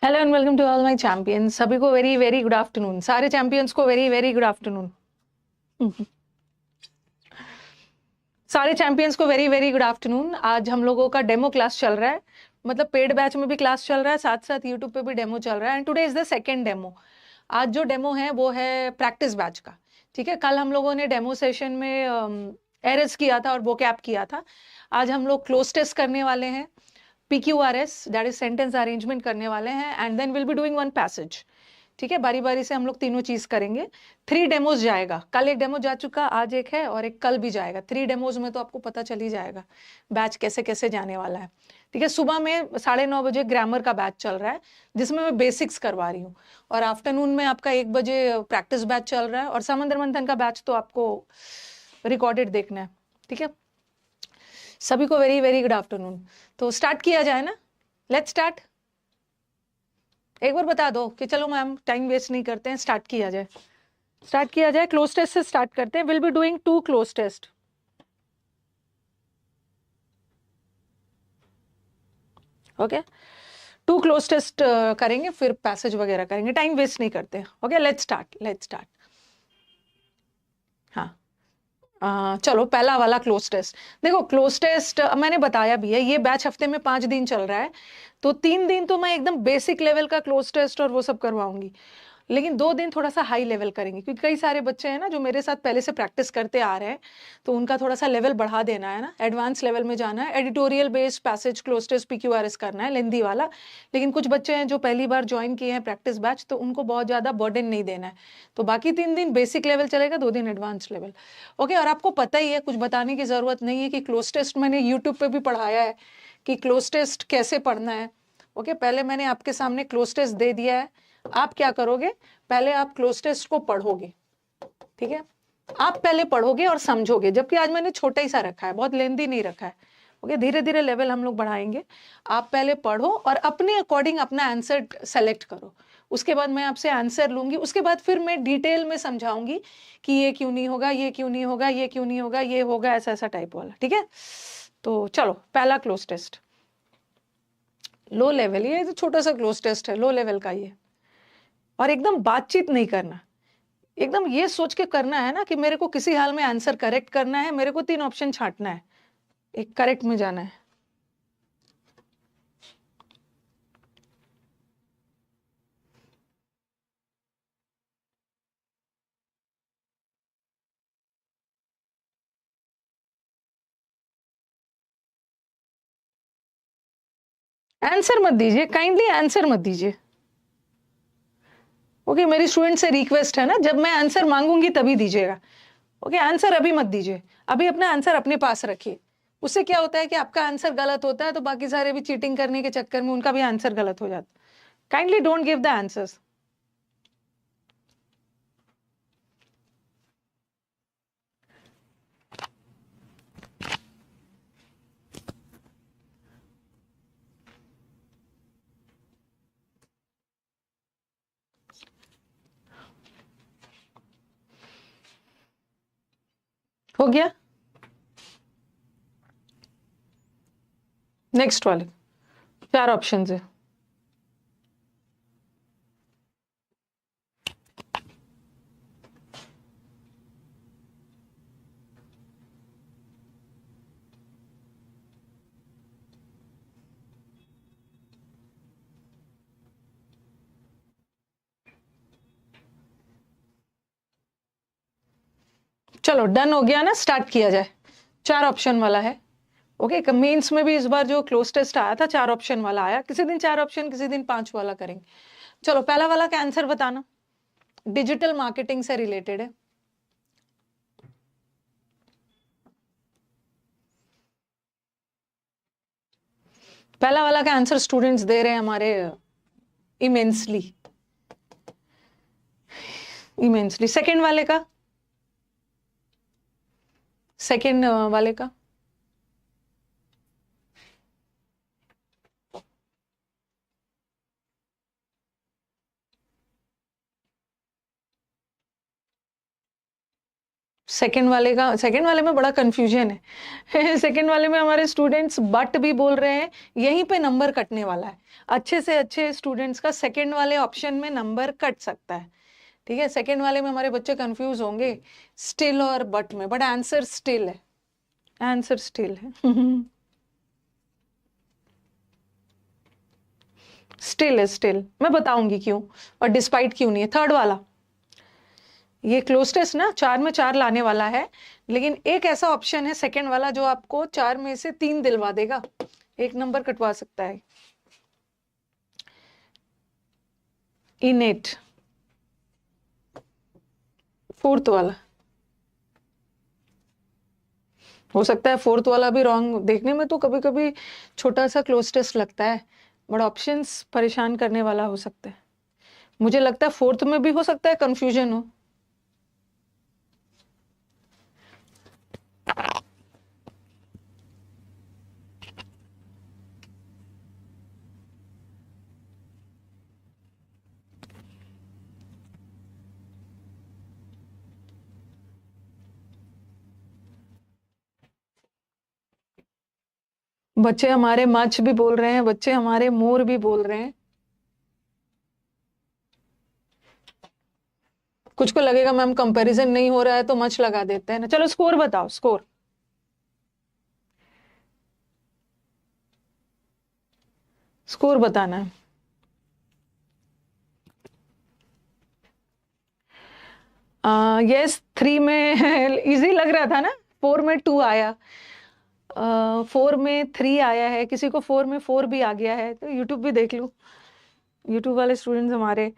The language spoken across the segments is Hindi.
Hello and welcome to all my champions. सभी को वेरी वेरी गुड आफ्टरनून। सारे चैंपियंस को वेरी वेरी गुड आफ्टरनून। सारे चैंपियंस को वेरी वेरी गुड आफ्टरनून। आज हम लोगों का डेमो क्लास चल रहा है, मतलब पेड बैच में भी क्लास चल रहा है, साथ साथ यूट्यूब पे भी डेमो चल रहा है। And today is the second demo. आज जो डेमो है वो है प्रैक्टिस बैच का। ठीक है, कल हम लोगों ने डेमो सेशन में एरर्स किया था और वो कैप किया था। आज हम लोग क्लोज टेस्ट करने वाले हैं, PQRS that is sentence arrangement करने वाले हैं, and then will be doing one passage. ठीक है, बारी बारी से हम लोग तीनों चीज करेंगे। 3 डेमोज जाएगा, कल एक डेमो जा चुका, आज एक है और एक कल भी जाएगा। 3 डेमोज में तो आपको पता चल ही जाएगा बैच कैसे कैसे जाने वाला है। ठीक है, सुबह में 9:30 बजे ग्रामर का बैच चल रहा है जिसमें मैं बेसिक्स करवा रही हूँ, और आफ्टरनून में आपका 1 बजे प्रैक्टिस बैच चल रहा है, और समंदर मंथन का बैच तो आपको रिकॉर्डेड देखना है। ठीक है, सभी को वेरी वेरी गुड आफ्टरनून। तो स्टार्ट किया जाए ना, लेट्स स्टार्ट। एक बार बता दो कि चलो मैम टाइम वेस्ट नहीं करते हैं, स्टार्ट किया जाए। स्टार्ट किया जाए, क्लोज टेस्ट से स्टार्ट करते हैं। Will be doing 2 cloze test. Okay, 2 cloze test करेंगे, फिर पैसेज वगैरह करेंगे, टाइम वेस्ट नहीं करते। Okay, let's start, let's start. हाँ, चलो पहला वाला क्लोज टेस्ट। देखो क्लोज टेस्ट मैंने बताया भी है, ये बैच हफ्ते में 5 दिन चल रहा है, तो 3 दिन तो मैं एकदम बेसिक लेवल का क्लोज टेस्ट और वो सब करवाऊंगी, लेकिन 2 दिन थोड़ा सा हाई लेवल करेंगे, क्योंकि कई सारे बच्चे हैं ना जो मेरे साथ पहले से प्रैक्टिस करते आ रहे हैं, तो उनका थोड़ा सा लेवल बढ़ा देना है ना, एडवांस लेवल में जाना है। Editorial based passage cloze test PQRS करना है, लेंदी वाला। लेकिन कुछ बच्चे हैं जो पहली बार ज्वाइन किए हैं प्रैक्टिस बैच, तो उनको बहुत ज्यादा बर्डन नहीं देना है, तो बाकी 3 दिन बेसिक लेवल चलेगा, 2 दिन एडवांस लेवल। ओके, और आपको पता ही है, कुछ बताने की जरूरत नहीं है कि क्लोज टेस्ट मैंने यूट्यूब पे भी पढ़ाया है कि क्लोज टेस्ट कैसे पढ़ना है। ओके, पहले मैंने आपके सामने क्लोज टेस्ट दे दिया है। आप क्या करोगे, पहले आप क्लोज टेस्ट को पढ़ोगे। ठीक है, आप पहले पढ़ोगे और समझोगे, जबकि आज मैंने छोटा ही सा रखा है, बहुत लेंदी नहीं रखा है। ओके, धीरे धीरे लेवल हम लोग बढ़ाएंगे। आप पहले पढ़ो और अपने अकॉर्डिंग अपना आंसर सेलेक्ट करो। उसके बाद मैं आपसे आंसर लूंगी, उसके बाद फिर मैं डिटेल में समझाऊंगी कि ये क्यों नहीं होगा, ये क्यों नहीं होगा, ये क्यों नहीं होगा, ये होगा, ऐसा ऐसा टाइप वाला। ठीक है, तो चलो पहला क्लोज टेस्ट, लो लेवल, ये तो छोटा सा क्लोज टेस्ट है, लो लेवल का ये। और एकदम बातचीत नहीं करना, एकदम ये सोच के करना है ना कि मेरे को किसी हाल में आंसर करेक्ट करना है, मेरे को 3 ऑप्शन छांटना है, एक करेक्ट में जाना है। आंसर मत दीजिए, काइंडली आंसर मत दीजिए। ओके, मेरी स्टूडेंट से रिक्वेस्ट है ना, जब मैं आंसर मांगूंगी तभी दीजिएगा। ओके, आंसर अभी मत दीजिए, अभी अपना आंसर अपने पास रखिए। उससे क्या होता है कि आपका आंसर गलत होता है तो बाकी सारे भी चीटिंग करने के चक्कर में उनका भी आंसर गलत हो जाता है। Kindly don't give the answers. हो गया, नेक्स्ट वाले 4 ऑप्शन है। चलो डन हो गया ना, स्टार्ट किया जाए। 4 ऑप्शन वाला है। ओके, मेंस में भी इस बार जो क्लोज टेस्ट आया था 4 ऑप्शन वाला आया, किसी दिन 4 ऑप्शन, किसी दिन 5 वाला करेंगे। चलो पहला वाला का आंसर बताना, डिजिटल मार्केटिंग से रिलेटेड है। पहला वाला का आंसर स्टूडेंट्स दे रहे हैं हमारे इमेंसली, इमेंसली। सेकंड वाले का, सेकंड वाले का सेकंड वाले में बड़ा कंफ्यूजन है सेकंड वाले में हमारे स्टूडेंट्स बट भी बोल रहे हैं, यहीं पे नंबर कटने वाला है। अच्छे से अच्छे स्टूडेंट्स का सेकंड वाले ऑप्शन में नंबर कट सकता है, ठीक है। सेकंड वाले में हमारे बच्चे कंफ्यूज होंगे स्टिल और बट में, बट आंसर स्टिल है, आंसर स्टिल है स्टिल है, स्टिल। मैं बताऊंगी क्यों और डिस्पाइट क्यों नहीं है। थर्ड वाला, ये क्लोज टेस्ट ना 4 में 4 लाने वाला है, लेकिन एक ऐसा ऑप्शन है सेकंड वाला जो आपको 4 में से 3 दिलवा देगा, एक नंबर कटवा सकता है। इनेट, फोर्थ वाला हो सकता है, फोर्थ वाला भी रॉन्ग। देखने में तो कभी कभी छोटा सा क्लोज टेस्ट लगता है, बट ऑप्शंस परेशान करने वाला हो सकता है। मुझे लगता है फोर्थ में भी हो सकता है कंफ्यूजन हो। बच्चे हमारे मच भी बोल रहे हैं, बच्चे हमारे मोर भी बोल रहे हैं। कुछ को लगेगा मैम कंपैरिजन नहीं हो रहा है तो मच लगा देते हैं ना। चलो स्कोर बताओ, स्कोर स्कोर बताना है। यस 3 में इजी लग रहा था ना, 4 में 2 आया, 4 में 3 आया है, किसी को 4 में 4 भी आ गया है तो यूट्यूब भी देख लो, यूट्यूब वाले स्टूडेंट्स हमारे।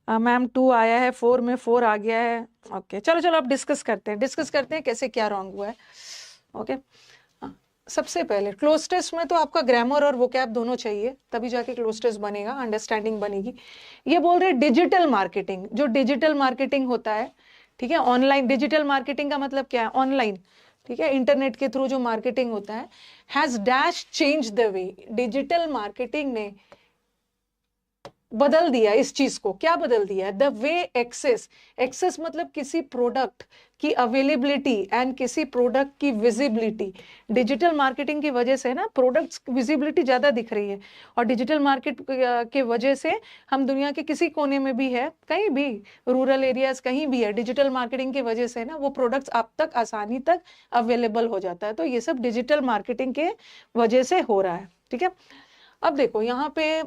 मैम 2 आया है, 4 में 4 आ गया है। ओके चलो चलो अब डिस्कस करते हैं कैसे क्या रॉन्ग हुआ है। ओके सबसे पहले क्लोज टेस्ट में तो आपका ग्रामर और वोकैब दोनों चाहिए, तभी जाके क्लोज टेस्ट बनेगा, अंडरस्टैंडिंग बनेगी। ये बोल रहे डिजिटल मार्केटिंग, जो डिजिटल मार्केटिंग होता है, ठीक है, ऑनलाइन डिजिटल मार्केटिंग का मतलब क्या है, ऑनलाइन, ठीक है, इंटरनेट के थ्रू जो मार्केटिंग होता है, has dash change the way. Digital marketing ने बदल दिया इस चीज को। क्या बदल दिया है? द वे एक्सेस, एक्सेस मतलब किसी प्रोडक्ट की अवेलेबिलिटी एंड किसी प्रोडक्ट की विजिबिलिटी। डिजिटल मार्केटिंग की वजह से ना प्रोडक्ट्स विजिबिलिटी ज्यादा दिख रही है, और डिजिटल मार्केट के वजह से हम दुनिया के किसी कोने में भी है, कहीं भी रूरल एरियाज कहीं भी है, डिजिटल मार्केटिंग की वजह से ना वो प्रोडक्ट्स आप तक आसानी तक अवेलेबल हो जाता है। तो ये सब डिजिटल मार्केटिंग के वजह से हो रहा है, ठीक है। अब देखो यहाँ पे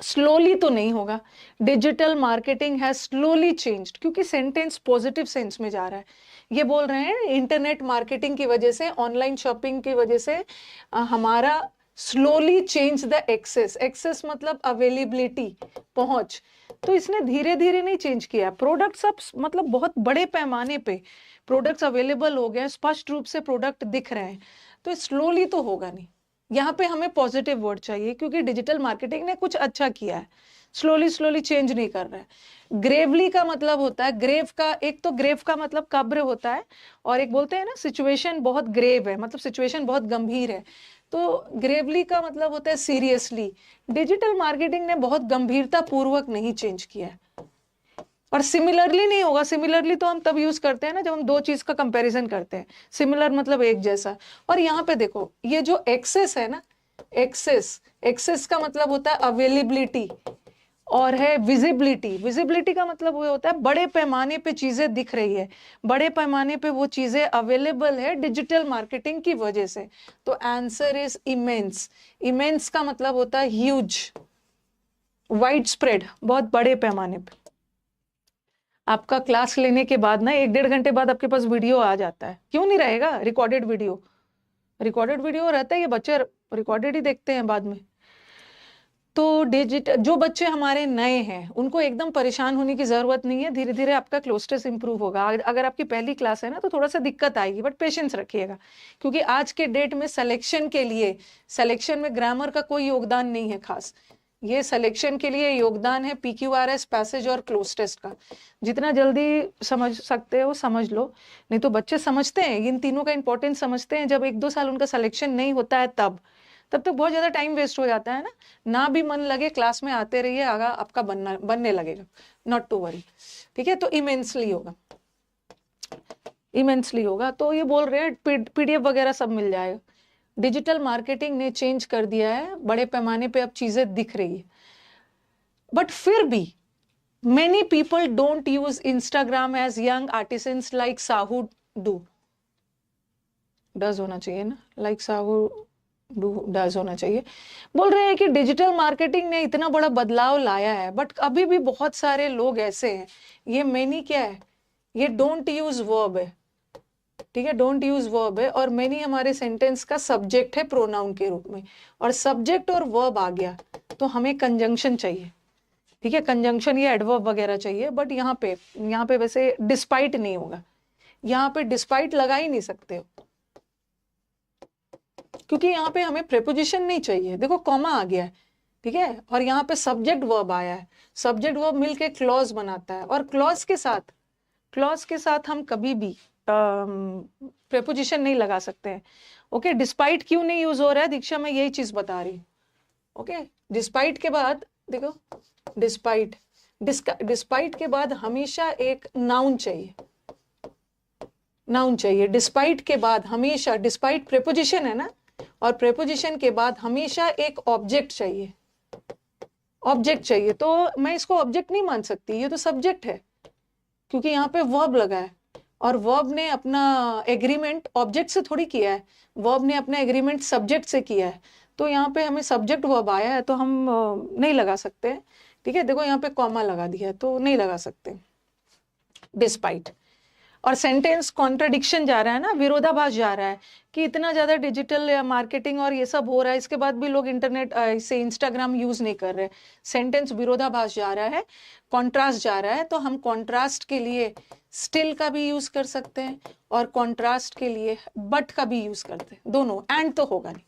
स्लोली तो नहीं होगा, digital marketing has slowly changed, क्योंकि सेंटेंस पॉजिटिव सेंस में जा रहा है। ये बोल रहे हैं इंटरनेट मार्केटिंग की वजह से, ऑनलाइन शॉपिंग की वजह से हमारा slowly change the access. Access मतलब अवेलेबिलिटी, पहुंच। तो इसने धीरे धीरे नहीं चेंज किया, प्रोडक्ट्स अब मतलब बहुत बड़े पैमाने पे प्रोडक्ट्स अवेलेबल हो गए, स्पष्ट रूप से प्रोडक्ट दिख रहे हैं, तो स्लोली तो होगा नहीं। यहाँ पे हमें पॉजिटिव वर्ड चाहिए, क्योंकि डिजिटल मार्केटिंग ने कुछ अच्छा किया है, स्लोली स्लोली चेंज नहीं कर रहा है। ग्रेवली का मतलब होता है, ग्रेव का, एक तो ग्रेव का मतलब कब्र होता है, और एक बोलते हैं ना सिचुएशन बहुत ग्रेव है, मतलब सिचुएशन बहुत गंभीर है, तो ग्रेवली का मतलब होता है सीरियसली। डिजिटल मार्केटिंग ने बहुत गंभीरता पूर्वक नहीं चेंज किया है। और सिमिलरली नहीं होगा, सिमिलरली तो हम तब यूज करते हैं ना जब हम दो चीज का कंपैरिजन करते हैं, सिमिलर मतलब एक जैसा। और यहाँ पे देखो ये जो एक्सेस है ना, एक्सेस, एक्सेस का मतलब होता है अवेलेबिलिटी, और है विजिबिलिटी। विजिबिलिटी का मतलब वो होता है बड़े पैमाने पे चीजें दिख रही है, बड़े पैमाने पे वो चीजें अवेलेबल है डिजिटल मार्केटिंग की वजह से। तो आंसर इज इमेंस। इमेंस का मतलब होता है ह्यूज, वाइड स्प्रेड, बहुत बड़े पैमाने पे। आपका क्लास लेने के बाद ना 1-1.5 घंटे बाद आपके पास वीडियो आ जाता है, क्यों नहीं रहेगा, रिकॉर्डेड वीडियो, रिकॉर्डेड वीडियो रहता है, ये बच्चे रिकॉर्डेड ही देखते हैं बाद में। तो जो बच्चे हमारे नए हैं उनको एकदम परेशान होने की जरूरत नहीं है, धीरे धीरे आपका क्लोज टेस्ट इंप्रूव होगा। अगर आपकी पहली क्लास है ना तो थोड़ा सा दिक्कत आएगी, बट पेशेंस रखिएगा, क्योंकि आज के डेट में सिलेक्शन के लिए, सिलेक्शन में ग्रामर का कोई योगदान नहीं है खास, ये सिलेक्शन के लिए योगदान है PQRS, पैसेज और क्लोज टेस्ट का। जितना जल्दी समझ सकते हो समझ लो, नहीं तो बच्चे समझते हैं, इन तीनों का इंपॉर्टेंस समझते हैं, जब 1-2 साल उनका सिलेक्शन नहीं होता है तब तक बहुत ज्यादा टाइम वेस्ट हो जाता है ना भी मन लगे, क्लास में आते रहिए, आगा आपका बनने लगेगा, नॉट टू वरी, ठीक है। तो इमेंसली होगा। इमेंसली होगा। तो ये बोल रहे हैं पीडीएफ वगैरह सब मिल जाएगा। डिजिटल मार्केटिंग ने चेंज कर दिया है, बड़े पैमाने पे अब चीजें दिख रही है। बट फिर भी many people don't use Instagram as young artisans like Sahu do। Does होना चाहिए ना, लाइक साहू डू डज होना चाहिए। बोल रहे हैं कि डिजिटल मार्केटिंग ने इतना बड़ा बदलाव लाया है, बट अभी भी बहुत सारे लोग ऐसे हैं, ये मैनी क्या है, ये डोंट यूज वर्ब है, ठीक है, डोंट यूज वर्ब है, और मैनी हमारे सेंटेंस का सब्जेक्ट है प्रोनाउन के रूप में, और सब्जेक्ट और वर्ब आ गया तो हमें कंजंक्शन चाहिए, ठीक है, कंजंक्शन या एडवर्ब वगैरह चाहिए। बट यहाँ पे वैसे डिस्पाइट नहीं होगा, यहाँ पे डिस्पाइट लगा ही नहीं सकते हो, क्योंकि यहाँ पे हमें प्रेपोजिशन नहीं चाहिए। देखो कॉमा आ गया है, ठीक है, और यहाँ पे सब्जेक्ट वर्ब आया है, सब्जेक्ट वर्ब मिलके क्लॉज बनाता है, और क्लॉज के साथ हम कभी भी प्रेपोजिशन नहीं लगा सकते हैं। ओके, डिस्पाइट क्यों नहीं यूज हो रहा है दीक्षा, मैं यही चीज बता रही हूँ। ओके, डिस्पाइट के बाद देखो, डिस्पाइट के बाद हमेशा एक नाउन चाहिए, डिस्पाइट के बाद हमेशा, डिस्पाइट प्रेपोजिशन है ना, और प्रेपोजिशन के बाद हमेशा एक ऑब्जेक्ट चाहिए, तो मैं इसको ऑब्जेक्ट नहीं मान सकती, ये तो सब्जेक्ट है, क्योंकि यहाँ पे वर्ब लगा है, और वर्ब ने अपना एग्रीमेंट ऑब्जेक्ट से थोड़ी किया है, वर्ब ने अपना एग्रीमेंट सब्जेक्ट से किया है, तो यहाँ पे हमें सब्जेक्ट वर्ब आया है तो हम नहीं लगा सकते, ठीक है। देखो यहाँ पे कॉमा लगा दिया है तो नहीं लगा सकते डिस्पाइट। और सेंटेंस कॉन्ट्रडिक्शन जा रहा है ना, विरोधाभास जा रहा है कि इतना ज्यादा डिजिटल मार्केटिंग और ये सब हो रहा है, इसके बाद भी लोग इंटरनेट से इंस्टाग्राम यूज नहीं कर रहे। सेंटेंस विरोधाभास जा रहा है, कॉन्ट्रास्ट जा रहा है, तो हम कॉन्ट्रास्ट के लिए स्टिल का भी यूज कर सकते हैं, और कॉन्ट्रास्ट के लिए बट का भी यूज करते हैं, दोनों। एंड तो होगा नहीं,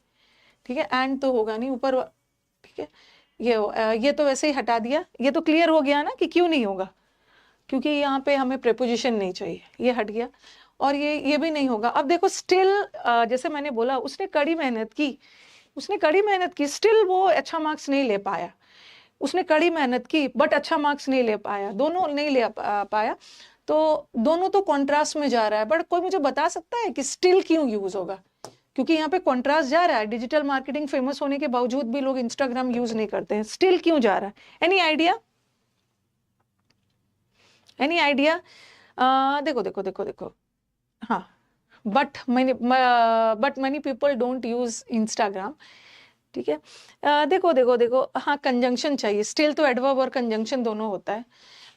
ठीक है, एंड तो होगा नहीं ऊपर, ठीक है। ये तो वैसे ही हटा दिया, ये तो क्लियर हो गया ना कि क्यों नहीं होगा, क्योंकि यहाँ पे हमें प्रेपोजिशन नहीं चाहिए, ये हट गया। और ये भी नहीं होगा। अब देखो स्टिल, जैसे मैंने बोला, उसने कड़ी मेहनत की, स्टिल वो अच्छा मार्क्स नहीं ले पाया। उसने कड़ी मेहनत की बट अच्छा मार्क्स नहीं ले पाया, दोनों नहीं ले पाया, तो दोनों तो कॉन्ट्रास्ट में जा रहा है। बट कोई मुझे बता सकता है कि स्टिल क्यों यूज होगा, क्योंकि यहाँ पे कॉन्ट्रास्ट जा रहा है, डिजिटल मार्केटिंग फेमस होने के बावजूद भी लोग इंस्टाग्राम यूज नहीं करते हैं, स्टिल क्यों जा रहा है? Any idea? देखो, हाँ, but many people don't use Instagram, ठीक है। देखो, हाँ, कंजंक्शन चाहिए, स्टिल तो एडवर्ब और कंजंक्शन दोनों होता है।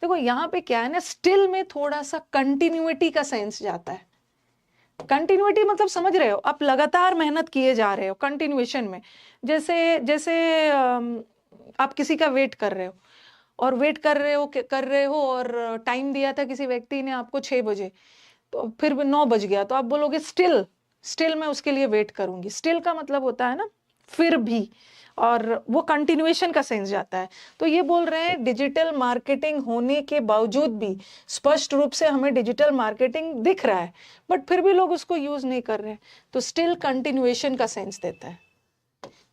देखो यहाँ पे क्या है ना, स्टिल में थोड़ा सा कंटिन्यूटी का सेंस जाता है। कंटिन्यूटी मतलब समझ रहे हो, आप लगातार मेहनत किए जा रहे हो कंटिन्यूएशन में, जैसे आप किसी का वेट कर रहे हो, और वेट कर रहे हो और टाइम दिया था किसी व्यक्ति ने आपको 6 बजे, तो फिर 9 बज गया, तो आप बोलोगे स्टिल मैं उसके लिए वेट करूंगी। स्टिल का मतलब होता है ना फिर भी, और वो कंटिन्यूएशन का सेंस जाता है। तो ये बोल रहे हैं डिजिटल मार्केटिंग होने के बावजूद भी, स्पष्ट रूप से हमें डिजिटल मार्केटिंग दिख रहा है, बट फिर भी लोग उसको यूज नहीं कर रहे हैं, तो स्टिल कंटिन्यूएशन का सेंस देता है।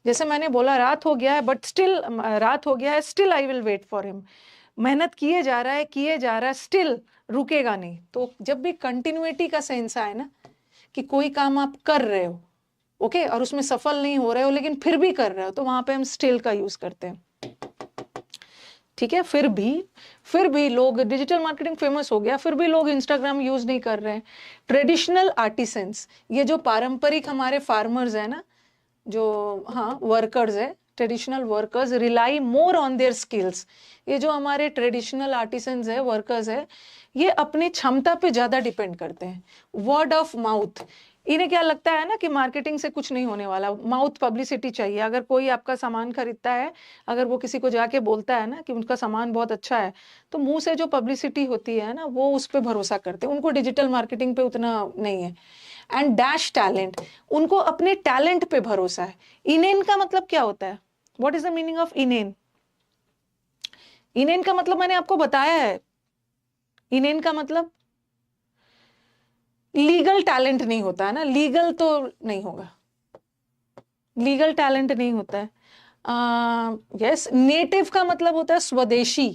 जैसे मैंने बोला रात हो गया है, but still I will wait for him. मेहनत किए जा रहा है, स्टिल रुकेगा नहीं। तो जब भी कंटिन्यूटी का सेंस आए ना, कि कोई काम आप कर रहे हो, ओके, और उसमें सफल नहीं हो रहे हो लेकिन फिर भी कर रहे हो, तो वहां पे हम स्टिल का यूज करते हैं, ठीक है। फिर भी लोग, डिजिटल मार्केटिंग फेमस हो गया, फिर भी लोग इंस्टाग्राम यूज नहीं कर रहे हैं। ट्रेडिशनल आर्टिसंस, ये जो पारंपरिक हमारे फार्मर्स है ना, जो वर्कर्स है, traditional workers rely more on their skills. ये जो हमारे ट्रेडिशनल आर्टिसंस है, वर्कर्स है, ये अपनी क्षमता पे ज्यादा डिपेंड करते हैं। वर्ड ऑफ माउथ, इन्हें क्या लगता है ना कि मार्केटिंग से कुछ नहीं होने वाला, माउथ पब्लिसिटी चाहिए। अगर कोई आपका सामान खरीदता है, अगर वो किसी को जाके बोलता है ना कि उनका सामान बहुत अच्छा है, तो मुंह से जो पब्लिसिटी होती है ना, वो उस पर भरोसा करते हैं, उनको डिजिटल मार्केटिंग पे उतना नहीं है। एंड डैश टैलेंट, उनको अपने टैलेंट पे भरोसा है। इनेन का मतलब क्या होता है? What is the meaning of इनेन? इनेन का मतलब मैंने आपको बताया है। इनेन का मतलब लीगल टैलेंट नहीं होता है ना, लीगल तो नहीं होगा, लीगल टैलेंट नहीं होता है। यस, नेटिव का मतलब होता है स्वदेशी,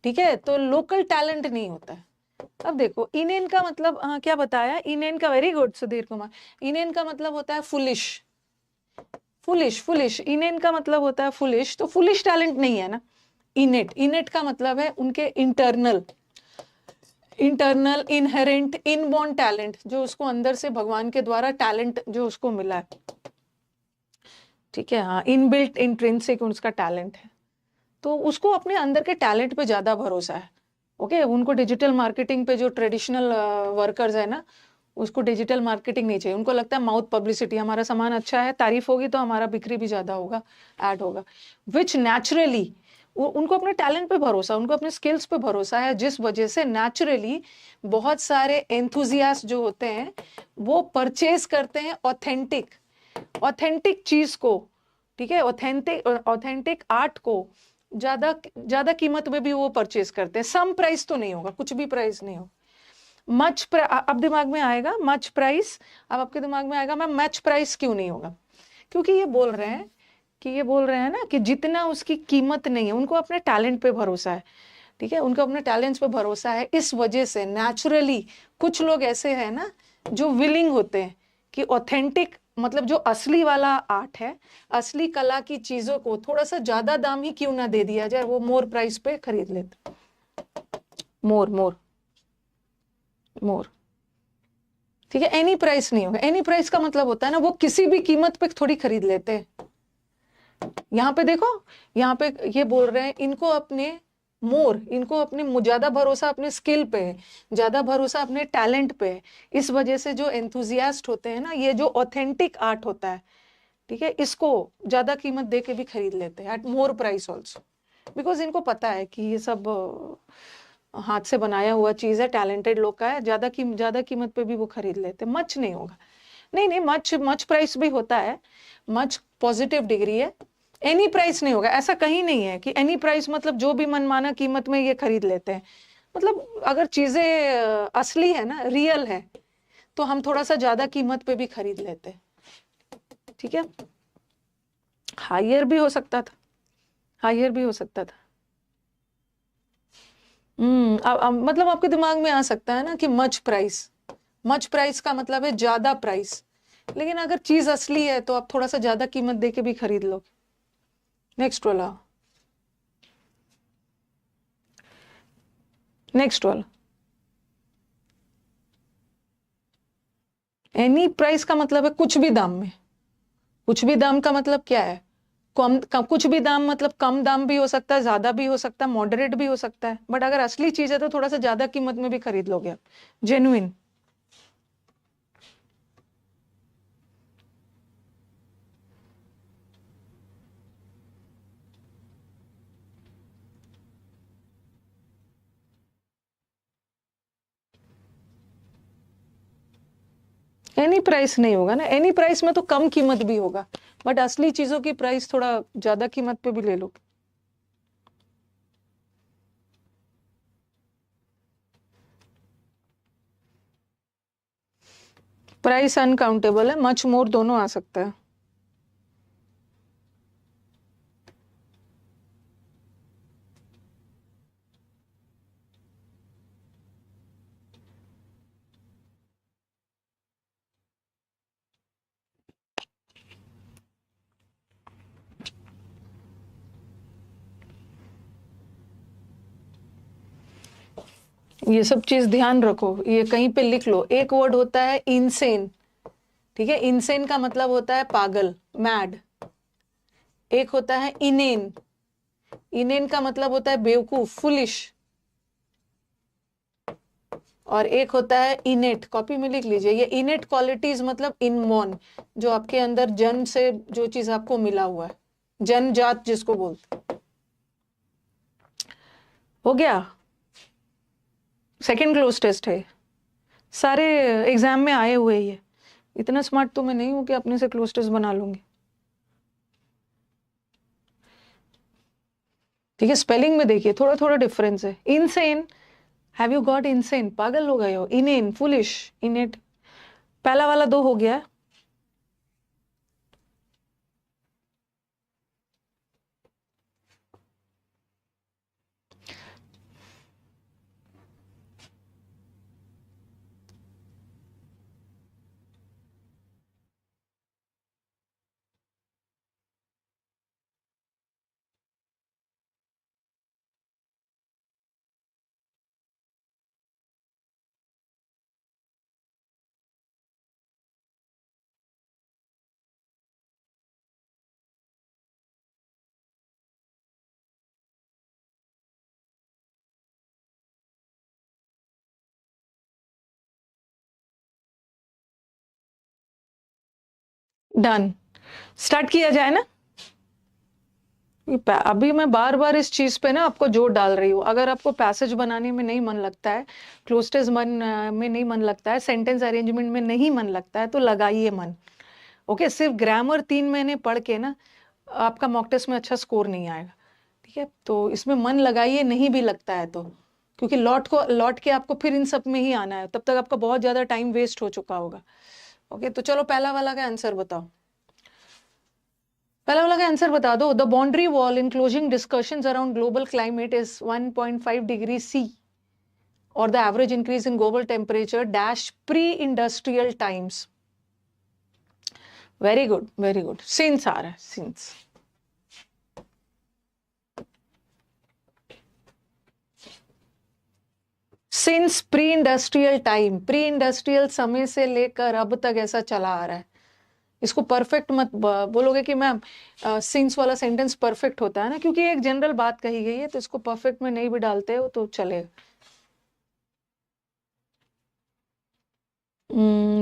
ठीक है, तो लोकल टैलेंट नहीं होता है। अब देखो इनेन का मतलब क्या बताया, इनेन का, वेरी गुड सुधीर कुमार, इनेन का मतलब होता है फुलिश, फुलिश फुलिश, इनेन का मतलब होता है फुलिश, तो फुलिश टैलेंट नहीं है ना। इनेट, इनेट का मतलब है उनके internal, internal inherent inborn talent, जो उसको अंदर से भगवान के द्वारा टैलेंट जो उसको मिला है, ठीक है, हाँ, इनबिल्ट इंट्रिंसिक उसका टैलेंट है, तो उसको अपने अंदर के टैलेंट पे ज्यादा भरोसा है। ओके, उनको डिजिटल मार्केटिंग पे, जो ट्रेडिशनल वर्कर्स है ना, उसको डिजिटल मार्केटिंग नहीं चाहिए, उनको लगता है माउथ पब्लिसिटी, हमारा सामान अच्छा है, तारीफ होगी तो हमारा बिक्री भी ज्यादा होगा, ऐड होगा, विच नेचुरली, उनको अपने टैलेंट पे भरोसा, उनको अपने स्किल्स पे भरोसा है, जिस वजह से नेचुरली बहुत सारे एंथुजियास्ट जो होते हैं वो परचेज करते हैं ऑथेंटिक, ऑथेंटिक चीज को, ठीक है, ऑथेंटिक, ऑथेंटिक आर्ट को ज्यादा ज्यादा कीमत में भी वो परचेज करते हैं। सम प्राइस तो नहीं होगा, कुछ भी प्राइस नहीं होगा। मच, अब दिमाग में आएगा मच प्राइस, अब आपके दिमाग में आएगा मैम मच प्राइस क्यों नहीं होगा, क्योंकि ये बोल रहे हैं कि, ये बोल रहे हैं ना कि जितना उसकी कीमत नहीं है, उनको अपने टैलेंट पे भरोसा है, ठीक है, उनको अपने टैलेंट्स पे भरोसा है, इस वजह से नेचुरली कुछ लोग ऐसे हैं ना जो विलिंग होते हैं कि ऑथेंटिक, मतलब जो असली वाला आर्ट है, असली कला की चीजों को थोड़ा सा ज्यादा दाम ही क्यों ना दे दिया जाए, वो मोर प्राइस पे खरीद लेते, मोर मोर मोर, ठीक है, एनी प्राइस नहीं होगा, एनी प्राइस का मतलब होता है ना वो किसी भी कीमत पे थोड़ी खरीद लेते हैं। यहाँ पे देखो, यहाँ पे ये बोल रहे हैं इनको अपने मोर, इनको अपने ज्यादा भरोसा अपने स्किल पे है, ज्यादा भरोसा अपने टैलेंट पे है, इस वजह से जो एंथुजियास्ट होते हैं ना, ये जो ऑथेंटिक आर्ट होता है, ठीक है, इसको ज्यादा कीमत दे के भी खरीद लेते हैं, at more price also, because इनको पता है कि ये सब हाथ से बनाया हुआ चीज है, टैलेंटेड लोग का है, ज्यादा कीमत पे भी वो खरीद लेते हैं। मच नहीं होगा, नहीं नहीं, मच मच प्राइस भी होता है, मच पॉजिटिव डिग्री है, एनी प्राइस नहीं होगा, ऐसा कहीं नहीं है कि एनी प्राइस मतलब जो भी मनमाना कीमत में ये खरीद लेते हैं, मतलब अगर चीजें असली है ना, रियल है, तो हम थोड़ा सा ज्यादा कीमत पे भी खरीद लेते हैं, ठीक है, हायर भी हो सकता था, हायर भी हो सकता था। मतलब आपके दिमाग में आ सकता है ना कि मच प्राइस, मच प्राइस का मतलब है ज्यादा प्राइस, लेकिन अगर चीज असली है तो आप थोड़ा सा ज्यादा कीमत दे के भी खरीद लो। नेक्स्ट वाला, नेक्स्ट वाला, एनी प्राइस का मतलब है कुछ भी दाम में, कुछ भी दाम का मतलब क्या है, कुछ भी दाम मतलब कम दाम भी हो सकता है, ज्यादा भी हो सकता है, मॉडरेट भी हो सकता है, बट अगर असली चीज है तो थोड़ा सा ज्यादा कीमत में भी खरीद लोगे आप, जेन्युइन। एनी प्राइस नहीं होगा ना, एनी प्राइस में तो कम कीमत भी होगा, बट असली चीजों की प्राइस थोड़ा ज्यादा कीमत पे भी ले लो। प्राइस अनकाउंटेबल है, मच मोर दोनों आ सकता है। ये सब चीज ध्यान रखो, ये कहीं पे लिख लो, एक वर्ड होता है इनसेन, ठीक है, इनसेन का मतलब होता है पागल, मैड, एक होता है इनेन, इनेन का मतलब होता है बेवकूफ, फुलिश, और एक होता है इनेट, कॉपी में लिख लीजिए, ये इनेट क्वालिटीज मतलब इनमोन, जो आपके अंदर जन्म से जो चीज आपको मिला हुआ है, जन्मजात जिसको बोलते हैं। हो गया, सेकंड क्लोज टेस्ट है, सारे एग्जाम में आए हुए ही है, इतना स्मार्ट तो मैं नहीं हूं कि अपने से क्लोज टेस्ट बना लूंगी, ठीक है, स्पेलिंग में देखिए थोड़ा थोड़ा डिफरेंस है, insane, have you got insane, पागल हो गए हो, इनेन फुलिश, इनेट, पहला वाला दो हो गया। डन, स्टार्ट किया जाए ना। अभी मैं बार बार इस चीज पे ना आपको जोर डाल रही हूँ, अगर आपको पैसेज बनाने में नहीं मन लगता है, क्लोस्टेज में नहीं मन लगता है, सेंटेंस अरेंजमेंट में नहीं मन लगता है, तो लगाइए मन। ओके, सिर्फ ग्रामर 3 महीने पढ़ के ना आपका मॉक टेस्ट में अच्छा स्कोर नहीं आएगा, ठीक है। तो इसमें मन लगाइए, नहीं भी लगता है तो, क्योंकि लौट के आपको फिर इन सब में ही आना है, तब तक आपका बहुत ज्यादा टाइम वेस्ट हो चुका होगा। ओके, तो चलो पहला वाला का आंसर बताओ। पहला वाला का आंसर बता दो। The boundary wall in closing discussions around global climate is 1.5 degree C, और the average increase in global temperature dash pre industrial times. Very good, very good. Since आ रहा है, since. Since pre industrial time, pre industrial समय से लेकर अब तक ऐसा चला आ रहा है। इसको परफेक्ट मत बोलोगे कि मैम सिंस वाला सेंटेंस परफेक्ट होता है ना, क्योंकि एक जनरल बात कही गई है, तो इसको परफेक्ट में नहीं भी डालते हो तो चलेगा।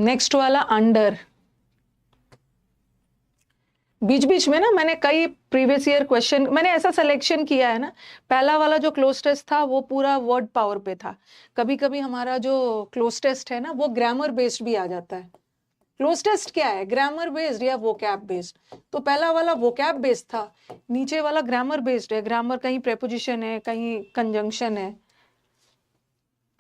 नेक्स्ट वाला अंडर। बीच बीच में ना मैंने कई प्रीवियस ईयर क्वेश्चन मैंने ऐसा सिलेक्शन किया है ना, पहला वाला जो क्लोज टेस्ट था वो पूरा वर्ड पावर पे था। कभी कभी हमारा जो क्लोज टेस्ट है ना वो ग्रामर बेस्ड भी आ जाता है। क्लोज टेस्ट क्या है, ग्रामर बेस्ड या वोकैब बेस्ड। तो पहला वाला वोकैब बेस्ड था, नीचे वाला ग्रामर बेस्ड है। ग्रामर कहीं प्रेपोजिशन है, कहीं कंजंक्शन है,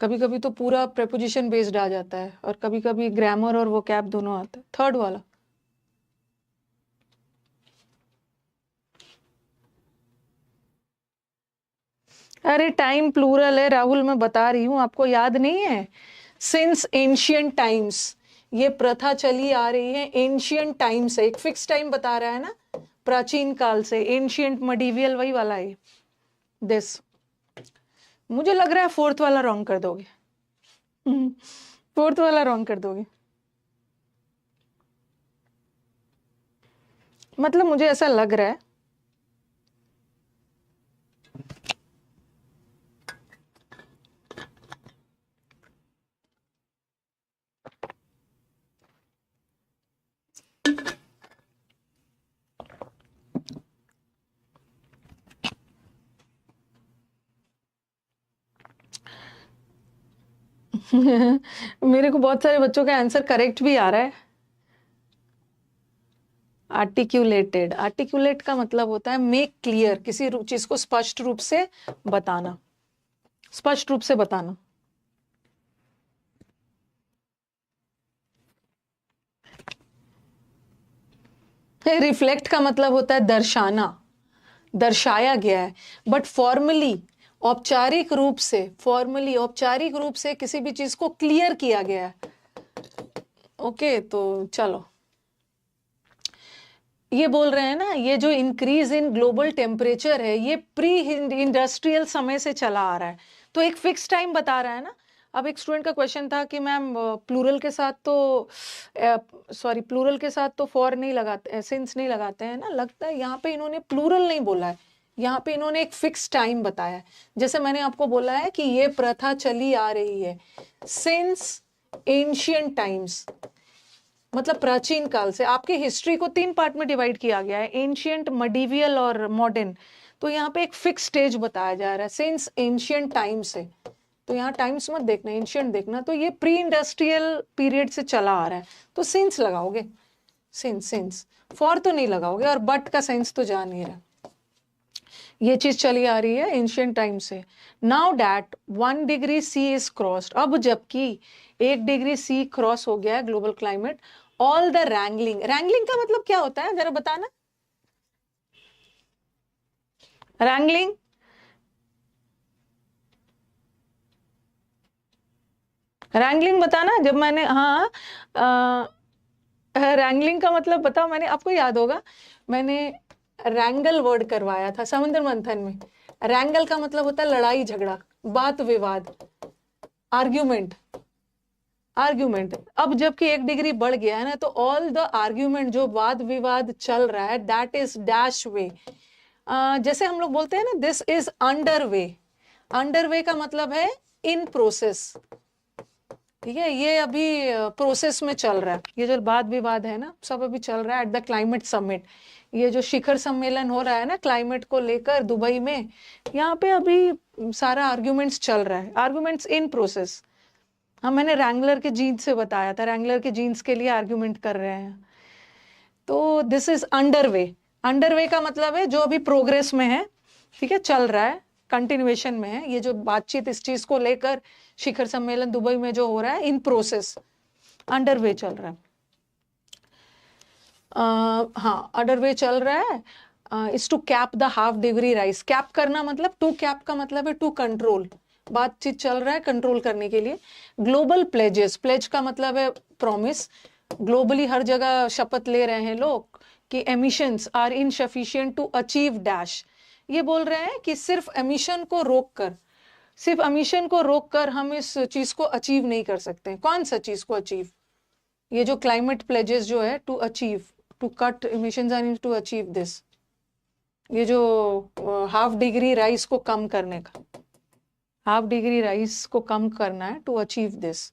कभी कभी तो पूरा प्रेपोजिशन बेस्ड आ जाता है, और कभी कभी ग्रामर और वोकैब दोनों आता है। थर्ड वाला, अरे टाइम प्लूरल है राहुल, मैं बता रही हूँ, आपको याद नहीं है। सिंस एंशियंट टाइम्स, ये प्रथा चली आ रही है एंशियंट टाइम से, एक फिक्स टाइम बता रहा है ना, प्राचीन काल से। एंशियंट मडीवियल वही वाला है दिस। मुझे लग रहा है फोर्थ वाला रॉन्ग कर दोगे। फोर्थ वाला रॉन्ग कर दोगे, मतलब मुझे ऐसा लग रहा है। मेरे को बहुत सारे बच्चों का आंसर करेक्ट भी आ रहा है। आर्टिक्यूलेटेड, आर्टिक्यूलेट का मतलब होता है मेक क्लियर, किसी चीज को स्पष्ट रूप से बताना, स्पष्ट रूप से बताना। रिफ्लेक्ट का मतलब होता है दर्शाना, दर्शाया गया है। बट फॉर्मली, औपचारिक रूप से, फॉर्मली औपचारिक रूप से किसी भी चीज को क्लियर किया गया है। ओके, तो चलो, ये बोल रहे हैं ना, ये जो इंक्रीज इन ग्लोबल टेम्परेचर है ये प्री इंडस्ट्रियल समय से चला आ रहा है, तो एक फिक्स टाइम बता रहा है ना। अब एक स्टूडेंट का क्वेश्चन था कि मैम प्लूरल के साथ तो सॉरी प्लूरल के साथ तो फॉर नहीं लगाते, सिंस नहीं लगाते हैं ना, लगता है यहाँ पे इन्होंने प्लूरल नहीं बोला है, यहाँ पे इन्होंने एक फिक्स टाइम बताया है। जैसे मैंने आपको बोला है कि ये प्रथा चली आ रही है सिंस एंशियंट टाइम्स, मतलब प्राचीन काल से। आपकी हिस्ट्री को 3 पार्ट में डिवाइड किया गया है, एंशियंट, मडीवियल और मॉडर्न। तो यहाँ पे एक फिक्स स्टेज बताया जा रहा है सिंस एंशियंट टाइम से। तो यहाँ टाइम्स मत देखना, एंशियंट देखना। तो ये प्री इंडस्ट्रियल पीरियड से चला आ रहा है, तो सिंस लगाओगे, सिंस, सिंस। फॉर तो नहीं लगाओगे, और बट का सेंस तो जा नहीं रहा। ये चीज चली आ रही है एंशियंट टाइम से। Now that 1 degree C is crossed, अब जबकि 1 डिग्री सी क्रॉस हो गया है global climate, all the wrangling. Wrangling का मतलब क्या होता है जरा बताना। रैंगलिंग, रैंगलिंग बताना। जब मैंने हाँ रैंगलिंग का मतलब बताओ, मैंने आपको याद होगा मैंने रैंगल वर्ड करवाया था समुद्र मंथन में। रैंगल का मतलब होता है लड़ाई झगड़ा, बात विवाद, आर्ग्यूमेंट, आर्ग्यूमेंट। अब जबकि 1 डिग्री बढ़ गया है ना, तो ऑल द आर्ग्यूमेंट, जो वाद विवाद चल रहा है, दैट इज डैश वे। जैसे हम लोग बोलते हैं ना, this is under way. Under way का मतलब है इन प्रोसेस, ठीक है, ये अभी प्रोसेस में चल रहा है, ये जो वाद विवाद है ना सब अभी चल रहा है एट द क्लाइमेट समिट। ये जो शिखर सम्मेलन हो रहा है ना क्लाइमेट को लेकर दुबई में, यहाँ पे अभी सारा आर्ग्यूमेंट्स चल रहा है, आर्ग्यूमेंट्स इन प्रोसेस। हाँ, मैंने रैंगलर के जीन्स से बताया था, रैंगलर के जीन्स के लिए आर्ग्यूमेंट कर रहे हैं। तो दिस इज अंडरवे। अंडरवे का मतलब है जो अभी प्रोग्रेस में है, ठीक है, चल रहा है, कंटिन्यूएशन में है। ये जो बातचीत इस चीज को लेकर शिखर सम्मेलन दुबई में जो हो रहा है, इन प्रोसेस, अंडरवे चल रहा है। हाँ, अंडरवे चल रहा है। Is to cap the half degree rise. Cap करना मतलब, टू कैप का मतलब है टू कंट्रोल। बातचीत चल रहा है कंट्रोल करने के लिए। ग्लोबल प्लेजेस, प्लेज का मतलब है प्रॉमिस। ग्लोबली हर जगह शपथ ले रहे हैं लोग कि emissions are insufficient to achieve dash. ये बोल रहे हैं कि सिर्फ एमिशन को रोककर, सिर्फ एमिशन को रोककर हम इस चीज को अचीव नहीं कर सकते। कौन सा चीज को अचीव? ये जो क्लाइमेट प्लेजेस जो है, to achieve, to cut emissions and to achieve this, ये जो हाफ डिग्री राइज को कम करने का, हाफ डिग्री राइज को कम करना है, टू अचीव दिस।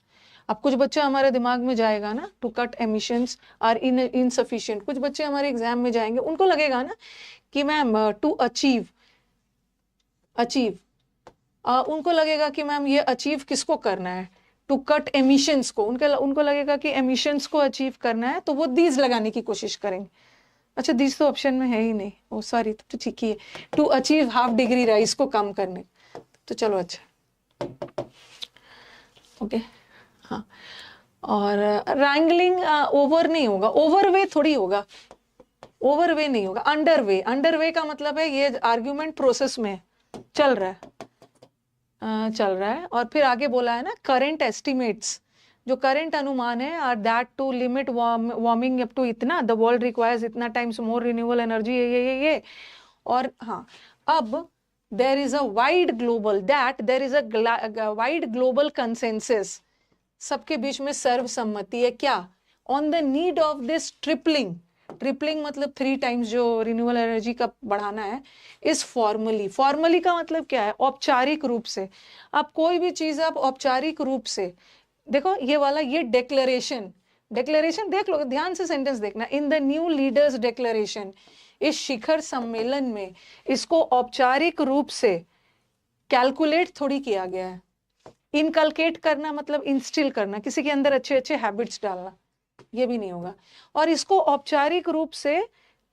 अब कुछ बच्चा हमारे दिमाग में जाएगा ना, to cut emissions are insufficient. कुछ बच्चे हमारे एग्जाम में जाएंगे, उनको लगेगा ना कि मैम टू अचीव, अचीव, उनको लगेगा कि मैम ये अचीव किसको करना है? टू कट एमिशंस को। उनको लगेगा कि एमिशंस को अचीव करना है, तो वो दीज लगाने की कोशिश करेंगे। अच्छा, दीज तो ऑप्शन में है ही नहीं, ओ सॉरी, तो ठीक ही है, to achieve half degree rise को कम करने। तो चलो अच्छा, ओके। हाँ, और रैंगलिंग ओवर नहीं होगा, ओवरवे थोड़ी होगा, ओवरवे नहीं होगा, अंडरवे। अंडरवे का मतलब है ये आर्ग्यूमेंट प्रोसेस में चल रहा है, चल रहा है। और फिर आगे बोला है ना, करंट एस्टिमेट्स, जो करंट अनुमान है, are that to limit warming up to इतना, द वर्ल्ड रिक्वायर्स इतना टाइम्स मोर रिन्यूएबल एनर्जी, ये। और हाँ, अब there is a wide global, that there is a wide global consensus, सबके बीच में सर्वसम्मति है क्या? On the need of this tripling. Tripling मतलब 3 टाइम्स जो रिन्यूएबल एनर्जी का बढ़ाना है, इस फॉर्मली। फॉर्मली का मतलब क्या है? औपचारिक रूप से। आप कोई भी चीज आप औपचारिक रूप से देखो, ये वाला, ये डेक्लेरेशन, डेक्लेरेशन देख लो ध्यान से, सेंटेंस देखना, in the new leaders declaration. इस शिखर सम्मेलन में इसको औपचारिक रूप से कैलकुलेट थोड़ी किया गया है। इनकलकेट करना मतलब इंस्टिल करना, किसी के अंदर अच्छे अच्छे हैबिट्स डालना, ये भी नहीं होगा। और इसको औपचारिक रूप से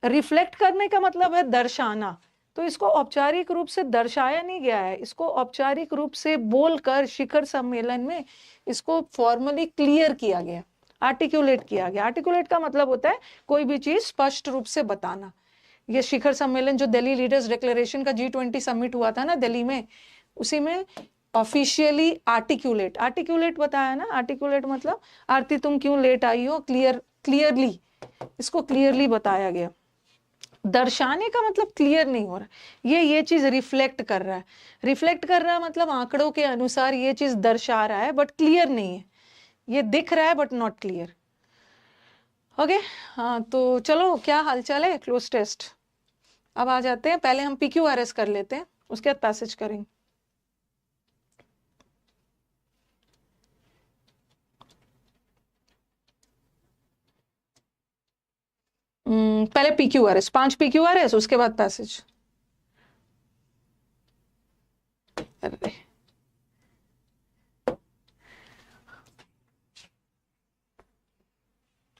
रिफ्लेक्ट करने का मतलब है दर्शाना। तो इसको औपचारिक रूप से दर्शाया नहीं गया है, इसको औपचारिक रूप से बोलकर शिखर सम्मेलन में इसको फॉर्मली क्लियर किया गया, आर्टिकुलेट किया गया। आर्टिकुलेट का मतलब होता है कोई भी चीज स्पष्ट रूप से बताना। ये शिखर सम्मेलन जो दिल्ली लीडर्स डिक्लेरेशन का G20 समिट हुआ था ना दिल्ली में, उसी में ऑफिशियली आर्टिकुलेट, आर्टिकुलेट बताया ना। आर्टिकुलेट मतलब आरती तुम क्यों लेट आई हो, क्लियरली, इसको क्लियरली बताया गया। दर्शाने का मतलब क्लियर नहीं हो रहा, ये चीज रिफ्लेक्ट कर रहा है। रिफ्लेक्ट कर रहा है मतलब आंकड़ों के अनुसार ये चीज दर्शा रहा है, बट क्लियर नहीं है। ये दिख रहा है बट नॉट क्लियर। ओके, हाँ, तो चलो, क्या हालचाल है क्लोज टेस्ट। अब आ जाते हैं, पहले हम PQRS कर लेते हैं, उसके बाद पैसेज करेंगे। पहले PQRS, 5 PQRS, उसके बाद पैसेज। अरे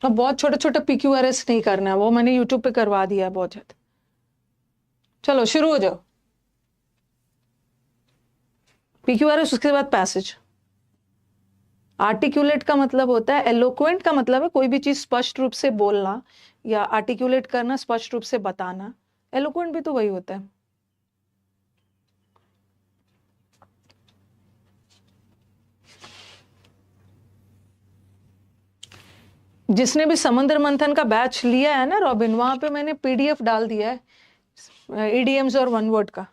अब बहुत छोटे छोटे PQRS नहीं करना है, वो मैंने यूट्यूब पे करवा दिया है बहुत ज्यादा। चलो शुरू हो जाओ। PQRS, उसके बाद पैसेज। आर्टिकुलेट का मतलब होता है, एलोक्वेंट का मतलब है कोई भी चीज स्पष्ट रूप से बोलना, या आर्टिकुलेट करना, स्पष्ट रूप से बताना। एलोक्वेंट भी तो वही होता है। जिसने भी समुद्र मंथन का बैच लिया है ना रॉबिन, वहां पे मैंने PDF डाल दिया है EDMs और वन वर्ड का।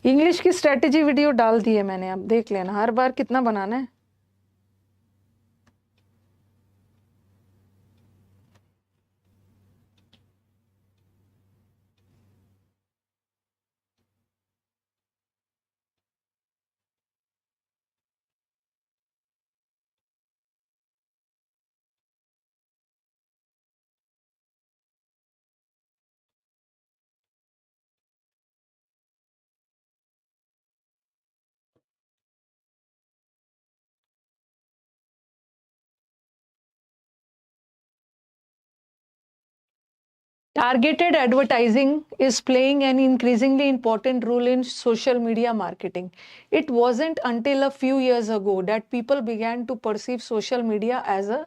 इंग्लिश की स्ट्रेटेजी वीडियो डाल दी है मैंने, अब देख लेना, हर बार कितना बनाना है। Targeted advertising is playing an increasingly important role in social media marketing. It wasn't until a few years ago that people began to perceive social media as a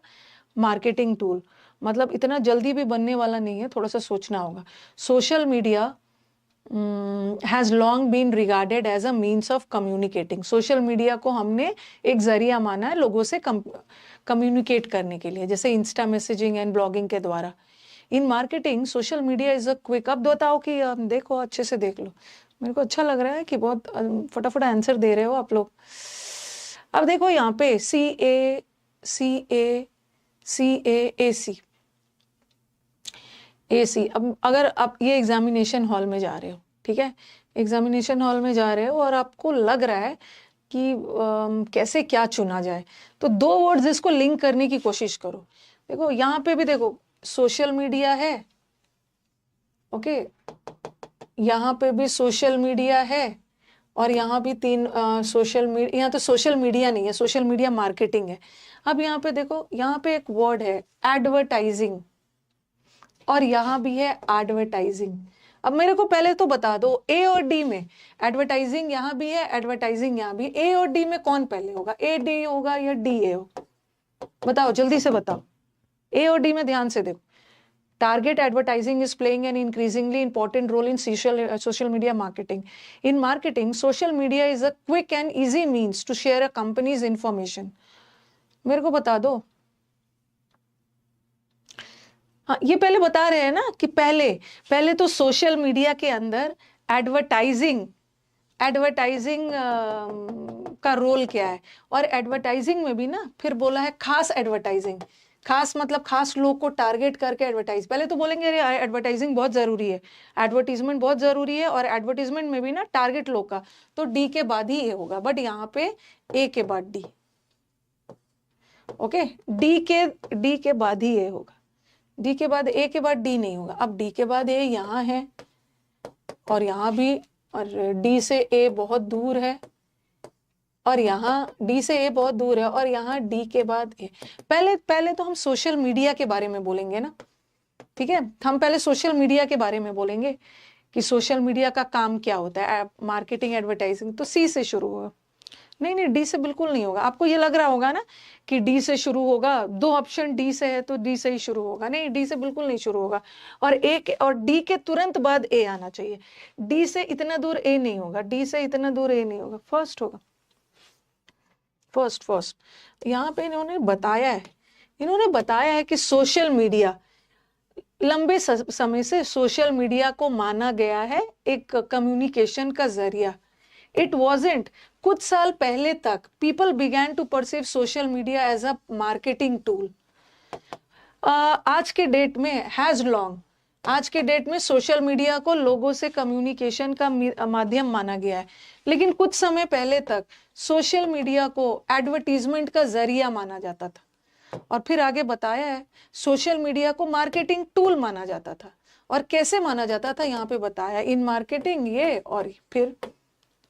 marketing tool. मतलब इतना जल्दी भी बनने वाला नहीं है, थोड़ा सा सोचना होगा. Social media has long been regarded as a means of communicating. Social media को हमने एक जरिया माना है लोगों से communicate करने के लिए, जैसे इंस्टा मैसेजिंग एंड ब्लॉगिंग के द्वारा. In marketing social media is a quick. अब बताओ कि देखो, अच्छे से देख लो. मेरे को अच्छा लग रहा है कि बहुत फटाफट आंसर दे रहे हो आप लोग. अब देखो यहाँ पे AC. अब अगर आप ये एग्जामिनेशन हॉल में जा रहे हो, ठीक है, एग्जामिनेशन हॉल में जा रहे हो और आपको लग रहा है कि कैसे क्या चुना जाए, तो दो वर्ड्स इसको लिंक करने की कोशिश करो. देखो यहाँ पे भी देखो सोशल मीडिया है, ओके, यहाँ पे भी सोशल मीडिया है, और यहाँ भी तीन सोशल मीडिया. यहाँ तो सोशल मीडिया नहीं है, सोशल मीडिया मार्केटिंग है. अब यहाँ पे देखो, यहाँ पे एक वर्ड है एडवर्टाइजिंग, और यहाँ भी है एडवर्टाइजिंग. अब मेरे को पहले तो बता दो, ए और डी में एडवर्टाइजिंग यहाँ भी है, एडवर्टाइजिंग यहाँ भी. ए और डी में कौन पहले होगा, ए डी होगा या डी ए होगा? बताओ, जल्दी से बताओ. ए और डी में ध्यान से देखो. Target advertising is playing an increasingly important role in social media marketing. In marketing, social media is a quick and easy means to share a company's information. मेरे को बता दो. हाँ, ये पहले बता रहे हैं ना कि पहले तो सोशल मीडिया के अंदर एडवर्टाइजिंग का रोल क्या है, और एडवर्टाइजिंग में भी ना फिर बोला है खास एडवर्टाइजिंग. खास मतलब खास लोग को टारगेट करके एडवर्टाइज. पहले तो बोलेंगे अरे एडवर्टाइजिंग बहुत जरूरी है, एडवर्टीजमेंट बहुत जरूरी है, और एडवर्टीजमेंट में भी ना टारगेट लोग का, तो डी के बाद ही ए होगा. बट यहाँ पे ए के बाद डी, ओके, डी के बाद ही ए होगा. डी के बाद ए के बाद डी नहीं होगा. अब डी के बाद ए यहाँ है, और यहाँ भी, और डी से ए बहुत दूर है, और यहाँ डी से ए बहुत दूर है, और यहाँ डी के बाद ए. पहले तो हम सोशल मीडिया के बारे में बोलेंगे ना, ठीक है. हम पहले सोशल मीडिया के बारे में बोलेंगे कि सोशल मीडिया का काम क्या होता है, मार्केटिंग, एडवर्टाइजिंग. तो सी से शुरू होगा. नहीं, डी से बिल्कुल नहीं होगा. आपको ये लग रहा होगा ना कि डी से शुरू होगा, दो ऑप्शन डी से है तो डी से ही शुरू होगा. नहीं, डी से बिल्कुल नहीं शुरू होगा. और डी के तुरंत बाद ए आना चाहिए. डी से इतना दूर ए नहीं होगा, डी से इतना दूर ए नहीं होगा, फर्स्ट होगा. फर्स्ट यहाँ पे इन्होंने बताया है कि सोशल मीडिया, लंबे समय से सोशल मीडिया को माना गया है एक कम्युनिकेशन का जरिया. इट वॉजेंट, कुछ साल पहले तक people began to perceive social media as a marketing tool. आज के डेट में सोशल मीडिया को लोगों से कम्युनिकेशन का माध्यम माना गया है. लेकिन कुछ समय पहले तक सोशल मीडिया को एडवर्टीजमेंट का जरिया माना जाता था. और फिर आगे बताया है सोशल मीडिया को मार्केटिंग टूल माना जाता था. और कैसे माना जाता था यहाँ पे बताया, इन मार्केटिंग ये, और फिर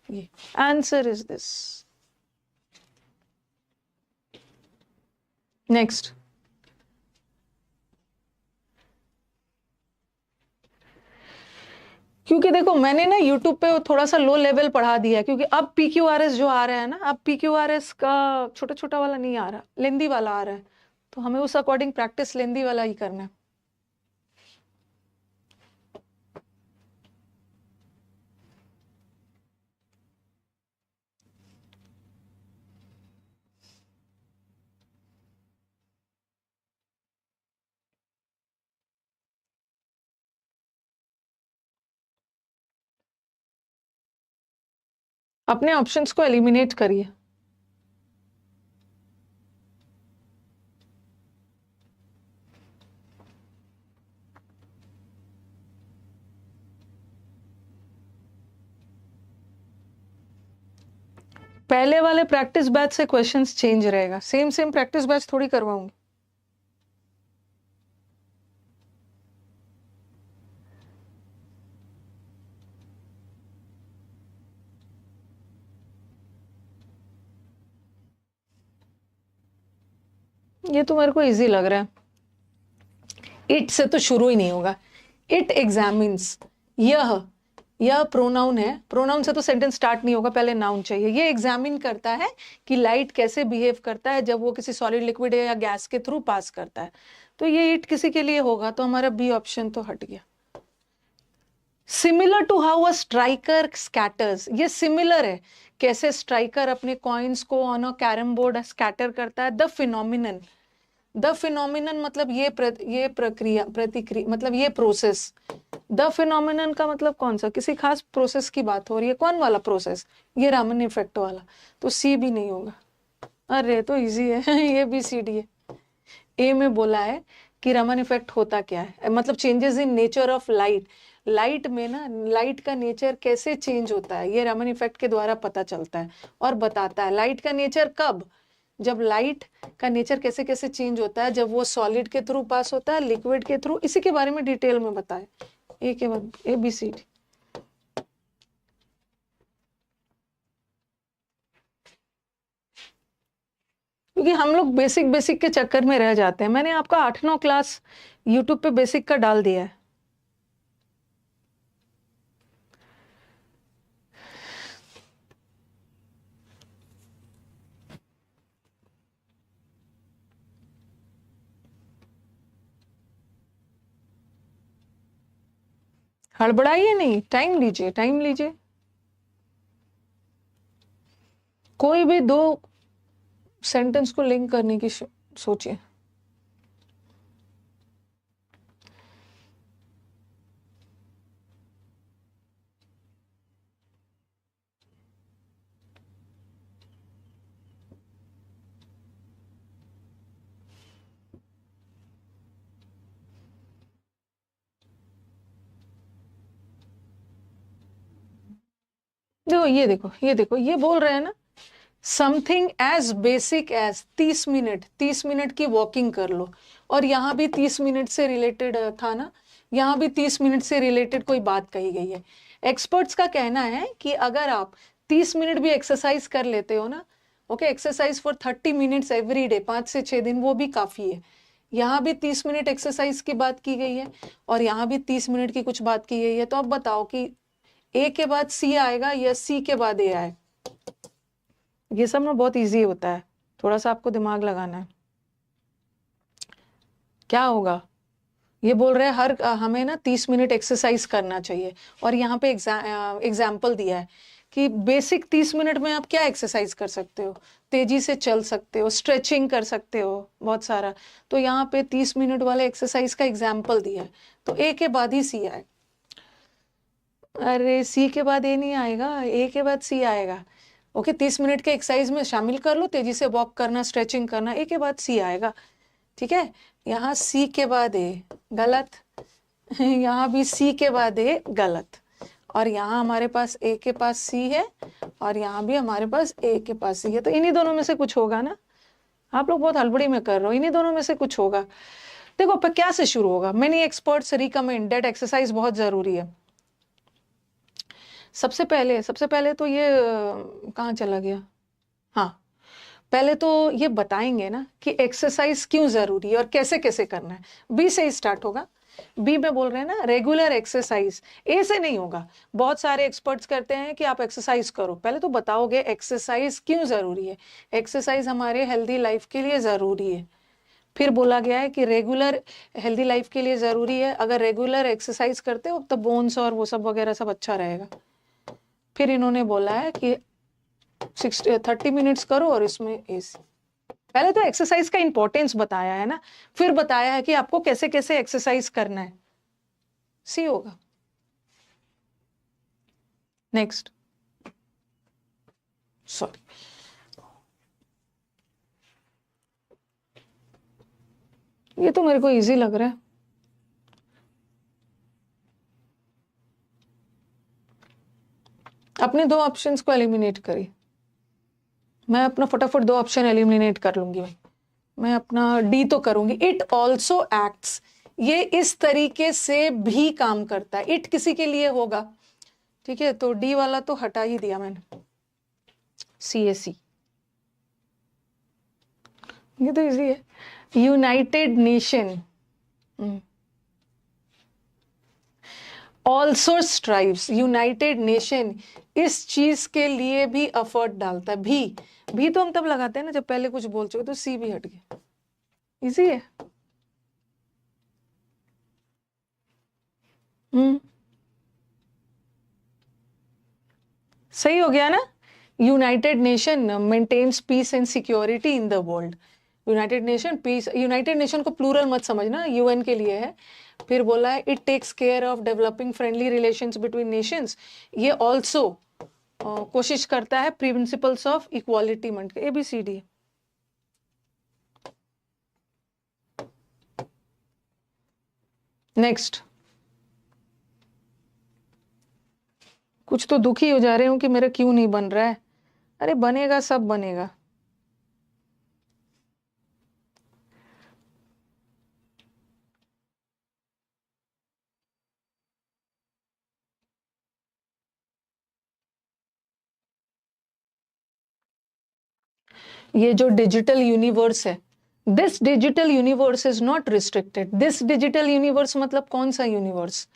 ये. Answer is this. नेक्स्ट. क्योंकि देखो मैंने ना YouTube पे थोड़ा सा लो लेवल पढ़ा दिया है, क्योंकि अब PQRS जो आ रहा है ना, अब PQRS का छोटा वाला नहीं आ रहा, लेंदी वाला आ रहा है. तो हमें उस अकॉर्डिंग प्रैक्टिस लेंदी वाला ही करना है. अपने ऑप्शंस को एलिमिनेट करिए. पहले वाले प्रैक्टिस बैच से क्वेश्चंस चेंज रहेगा, सेम प्रैक्टिस बैच थोड़ी करवाऊंगी. ये तो मेरे को इजी लग रहा है. इट से तो शुरू ही नहीं होगा. इट एग्जामिन्स, यह प्रोनाउन है, प्रोनाउन से तो सेंटेंस स्टार्ट नहीं होगा, पहले नाउन चाहिए। ये एग्जामिन करता है कि लाइट कैसे बिहेव करता है जब वो किसी सॉलिड, लिक्विड या गैस के थ्रू पास करता है। तो ये इट किसी के लिए होगा, तो हमारा बी ऑप्शन तो हट गया। Similar to how a striker scatters, ये सिमिलर है कैसे स्ट्राइकर अपने कॉइन्स को on a carrom board scatter करता है। द फिनोमिनन, द फिनोमिनन मतलब ये प्रक्रिया, प्रतिक्रिया मतलब ये प्रोसेस। द फिनोमिनन का मतलब कौन सा, किसी खास प्रोसेस की बात हो रही है। कौन वाला प्रोसेस, ये रामन इफेक्ट वाला, तो सी भी नहीं होगा। अरे तो इजी है ये बी सी डी है। ए में बोला है कि रामन इफेक्ट होता क्या है, मतलब changes in nature of light. Light में ना, लाइट का नेचर कैसे चेंज होता है ये रामन इफेक्ट के द्वारा पता चलता है और बताता है। लाइट का नेचर कब, जब लाइट का नेचर कैसे कैसे चेंज होता है जब वो सॉलिड के थ्रू पास होता है, लिक्विड के थ्रू, इसी के बारे में डिटेल में बताए। ए के बाद ए बी सी डी। क्योंकि हम लोग बेसिक बेसिक के चक्कर में रह जाते हैं। मैंने आपका 8-9 क्लास यूट्यूब पे बेसिक का डाल दिया है। हड़बड़ाइए नहीं, टाइम लीजिए, टाइम लीजिए। कोई भी दो सेंटेंस को लिंक करने की सोचिए। देखो ये देखो ये देखो, ये बोल रहे हैं ना something as basic as 30 minute, 30 minute की वॉकिंग कर लो। और यहाँ भी 30 मिनट से रिलेटेड था ना, यहाँ भी 30 मिनट से रिलेटेड कोई बात कही गई है। एक्सपर्ट्स का कहना है कि अगर आप 30 मिनट भी एक्सरसाइज कर लेते हो ना, okay, exercise for 30 minutes every day, 5 से 6 दिन, वो भी काफी है। यहाँ भी 30 मिनट एक्सरसाइज की बात की गई है और यहाँ भी 30 मिनट की कुछ बात की गई है। तो अब बताओ कि ए के बाद सी आएगा या सी के बाद ए आए। ये सब ना बहुत इजी होता है, थोड़ा सा आपको दिमाग लगाना है। क्या होगा, ये बोल रहे हैं हर हमें ना 30 मिनट एक्सरसाइज करना चाहिए। और यहाँ पे एग्जाम्पल दिया है कि बेसिक 30 मिनट में आप क्या एक्सरसाइज कर सकते हो। तेजी से चल सकते हो, स्ट्रेचिंग कर सकते हो, बहुत सारा। तो यहाँ पे 30 मिनट वाले एक्सरसाइज का एग्जाम्पल दिया है, तो ए के बाद ही सी आए। अरे सी के बाद ए नहीं आएगा, ए के बाद सी आएगा। ओके, 30 मिनट के एक्सरसाइज में शामिल कर लो, तेजी से वॉक करना, स्ट्रेचिंग करना, ए के बाद सी आएगा। ठीक है, यहाँ सी के बाद ए, गलत। यहाँ भी सी के बाद ए, गलत। और यहाँ हमारे पास ए के पास सी है और यहाँ भी हमारे पास ए के पास सी है। तो इन्हीं दोनों में से कुछ होगा ना। आप लोग बहुत हड़बड़ी में कर रहे हो, इन्हीं दोनों में से कुछ होगा। देखो पर क्या से शुरू होगा। Many experts recommend that exercise बहुत जरूरी है। सबसे पहले तो ये कहाँ चला गया, हाँ, पहले तो ये बताएंगे ना कि एक्सरसाइज क्यों जरूरी है और कैसे कैसे करना है। बी से ही स्टार्ट होगा। बी में बोल रहे हैं ना रेगुलर एक्सरसाइज, ए से नहीं होगा। बहुत सारे एक्सपर्ट्स करते हैं कि आप एक्सरसाइज करो, पहले तो बताओगे एक्सरसाइज क्यों जरूरी है। एक्सरसाइज हमारे हेल्दी लाइफ के लिए जरूरी है। फिर बोला गया है कि रेगुलर हेल्दी लाइफ के लिए जरूरी है, अगर रेगुलर एक्सरसाइज करते हो तो बोन्स और वो सब वगैरह सब अच्छा रहेगा। फिर इन्होंने बोला है कि 30 मिनट्स करो और इसमें एसी। पहले तो एक्सरसाइज का इंपॉर्टेंस बताया है ना, फिर बताया है कि आपको कैसे कैसे एक्सरसाइज करना है। सी होगा। नेक्स्ट, सॉरी, ये तो मेरे को इजी लग रहा है। अपने दो ऑप्शंस को एलिमिनेट करिए। मैं अपना फटाफट दो ऑप्शन एलिमिनेट कर लूंगी भाई। मैं अपना डी तो करूंगी। इट ऑल्सो एक्ट्स, ये इस तरीके से भी काम करता है। इट किसी के लिए होगा, ठीक है, तो डी वाला तो हटा ही दिया मैंने। सी ए सी, ये तो इजी है। United nation, also strives, United nation इस चीज के लिए भी एफर्ट डालता है। भी तो हम तब लगाते हैं ना जब पहले कुछ बोल चुके, तो सी भी हट गया। इजी है। सही हो गया ना। United Nation maintains peace and security in the world. United Nation peace, United Nation को प्लूरल मत समझना, यूएन के लिए है। फिर बोला है it takes care of developing friendly relations between nations. ये ऑल्सो कोशिश करता है प्रिंसिपल्स ऑफ इक्वालिटी मंड के, ABCD। नेक्स्ट, कुछ तो दुखी हो जा रहे हूं कि मेरा क्यों नहीं बन रहा है। अरे बनेगा, सब बनेगा। ये जो डिजिटल यूनिवर्स है, this digital universe is not restricted. This digital universe मतलब कौन सा यूनिवर्स?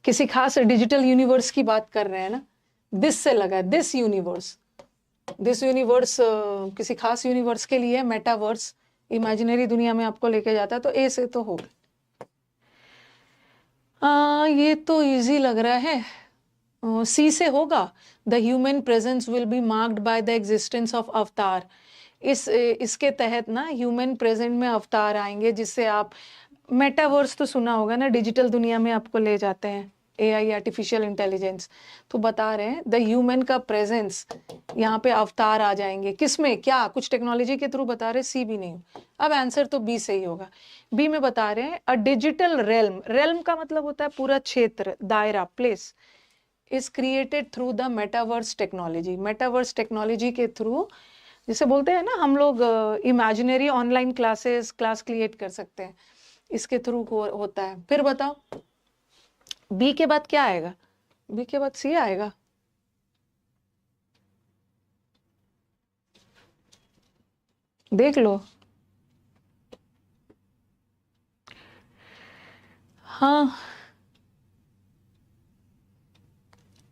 किसी खास डिजिटल यूनिवर्स की बात कर रहे हैं ना, दिस से लगा है, दिस यूनिवर्स। दिस यूनिवर्स किसी खास यूनिवर्स के लिए, मेटावर्स इमेजिनरी दुनिया में आपको लेके जाता है, तो ए से तो होगा। ये तो इजी लग रहा है, सी से होगा। The human presence will be marked by the existence of अवतार। इसके तहत ना ह्यूमन प्रेजेंट में अवतार आएंगे, जिससे आप, मेटावर्स तो सुना होगा ना, डिजिटल दुनिया में आपको ले जाते हैं, AI आर्टिफिशियल इंटेलिजेंस। तो बता रहे हैं द ह्यूमन का प्रेजेंस, यहाँ पे अवतार आ जाएंगे। किसमें, क्या कुछ टेक्नोलॉजी के थ्रू बता रहे, सी भी नहीं। अब आंसर तो बी सही होगा। बी में बता रहे हैं अ डिजिटल रेल्म, रेल्म का मतलब होता है पूरा क्षेत्र, दायरा, place, is created through the metaverse technology. Metaverse technology के थ्रू, जिसे बोलते हैं ना हम लोग इमेजिनरी ऑनलाइन क्लास क्रिएट कर सकते हैं, इसके थ्रू होता है। फिर बताओ बी के बाद क्या आएगा? बी के बाद सी आएगा। देख लो। हाँ,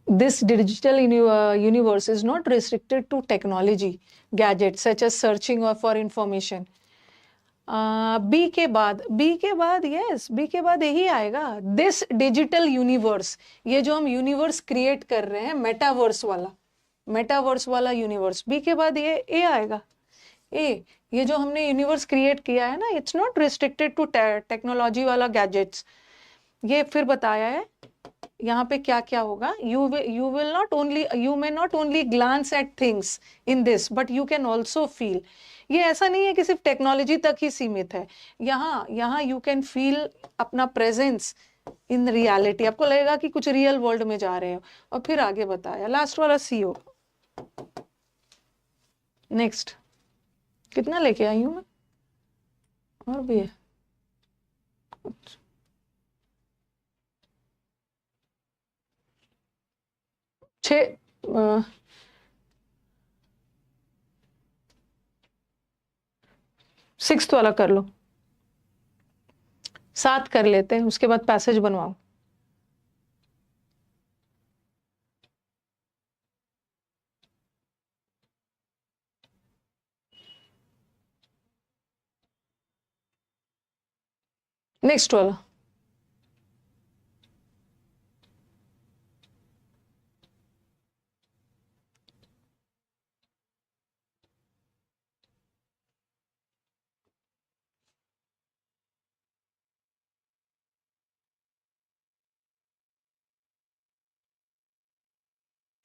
this digital universe is not restricted to technology gadgets such as searching or for information. B के बाद यस, बी के बाद यही आएगा, दिस डिजिटल यूनिवर्स। ये जो हम यूनिवर्स क्रिएट कर रहे हैं, मेटावर्स वाला यूनिवर्स, बी के बाद ये ए आएगा। ये जो हमने यूनिवर्स क्रिएट किया है ना, it's not restricted to technology वाला गैजेट्स। ये फिर बताया है यहाँ पे क्या क्या होगा। You may not only glance at things in this but you can also feel. ये ऐसा नहीं है कि सिर्फ टेक्नोलॉजी तक ही सीमित है। यहाँ यू कैन फील अपना प्रेजेंस इन रियलिटी। आपको लगेगा कि कुछ रियल वर्ल्ड में जा रहे हो। और फिर आगे बताया, लास्ट वाला सी होगा। नेक्स्ट, कितना लेके आई हूं मैं? और भी है। 6th वाला कर लो, 7 कर लेते हैं, उसके बाद पैसेज बनवाओ। नेक्स्ट वाला,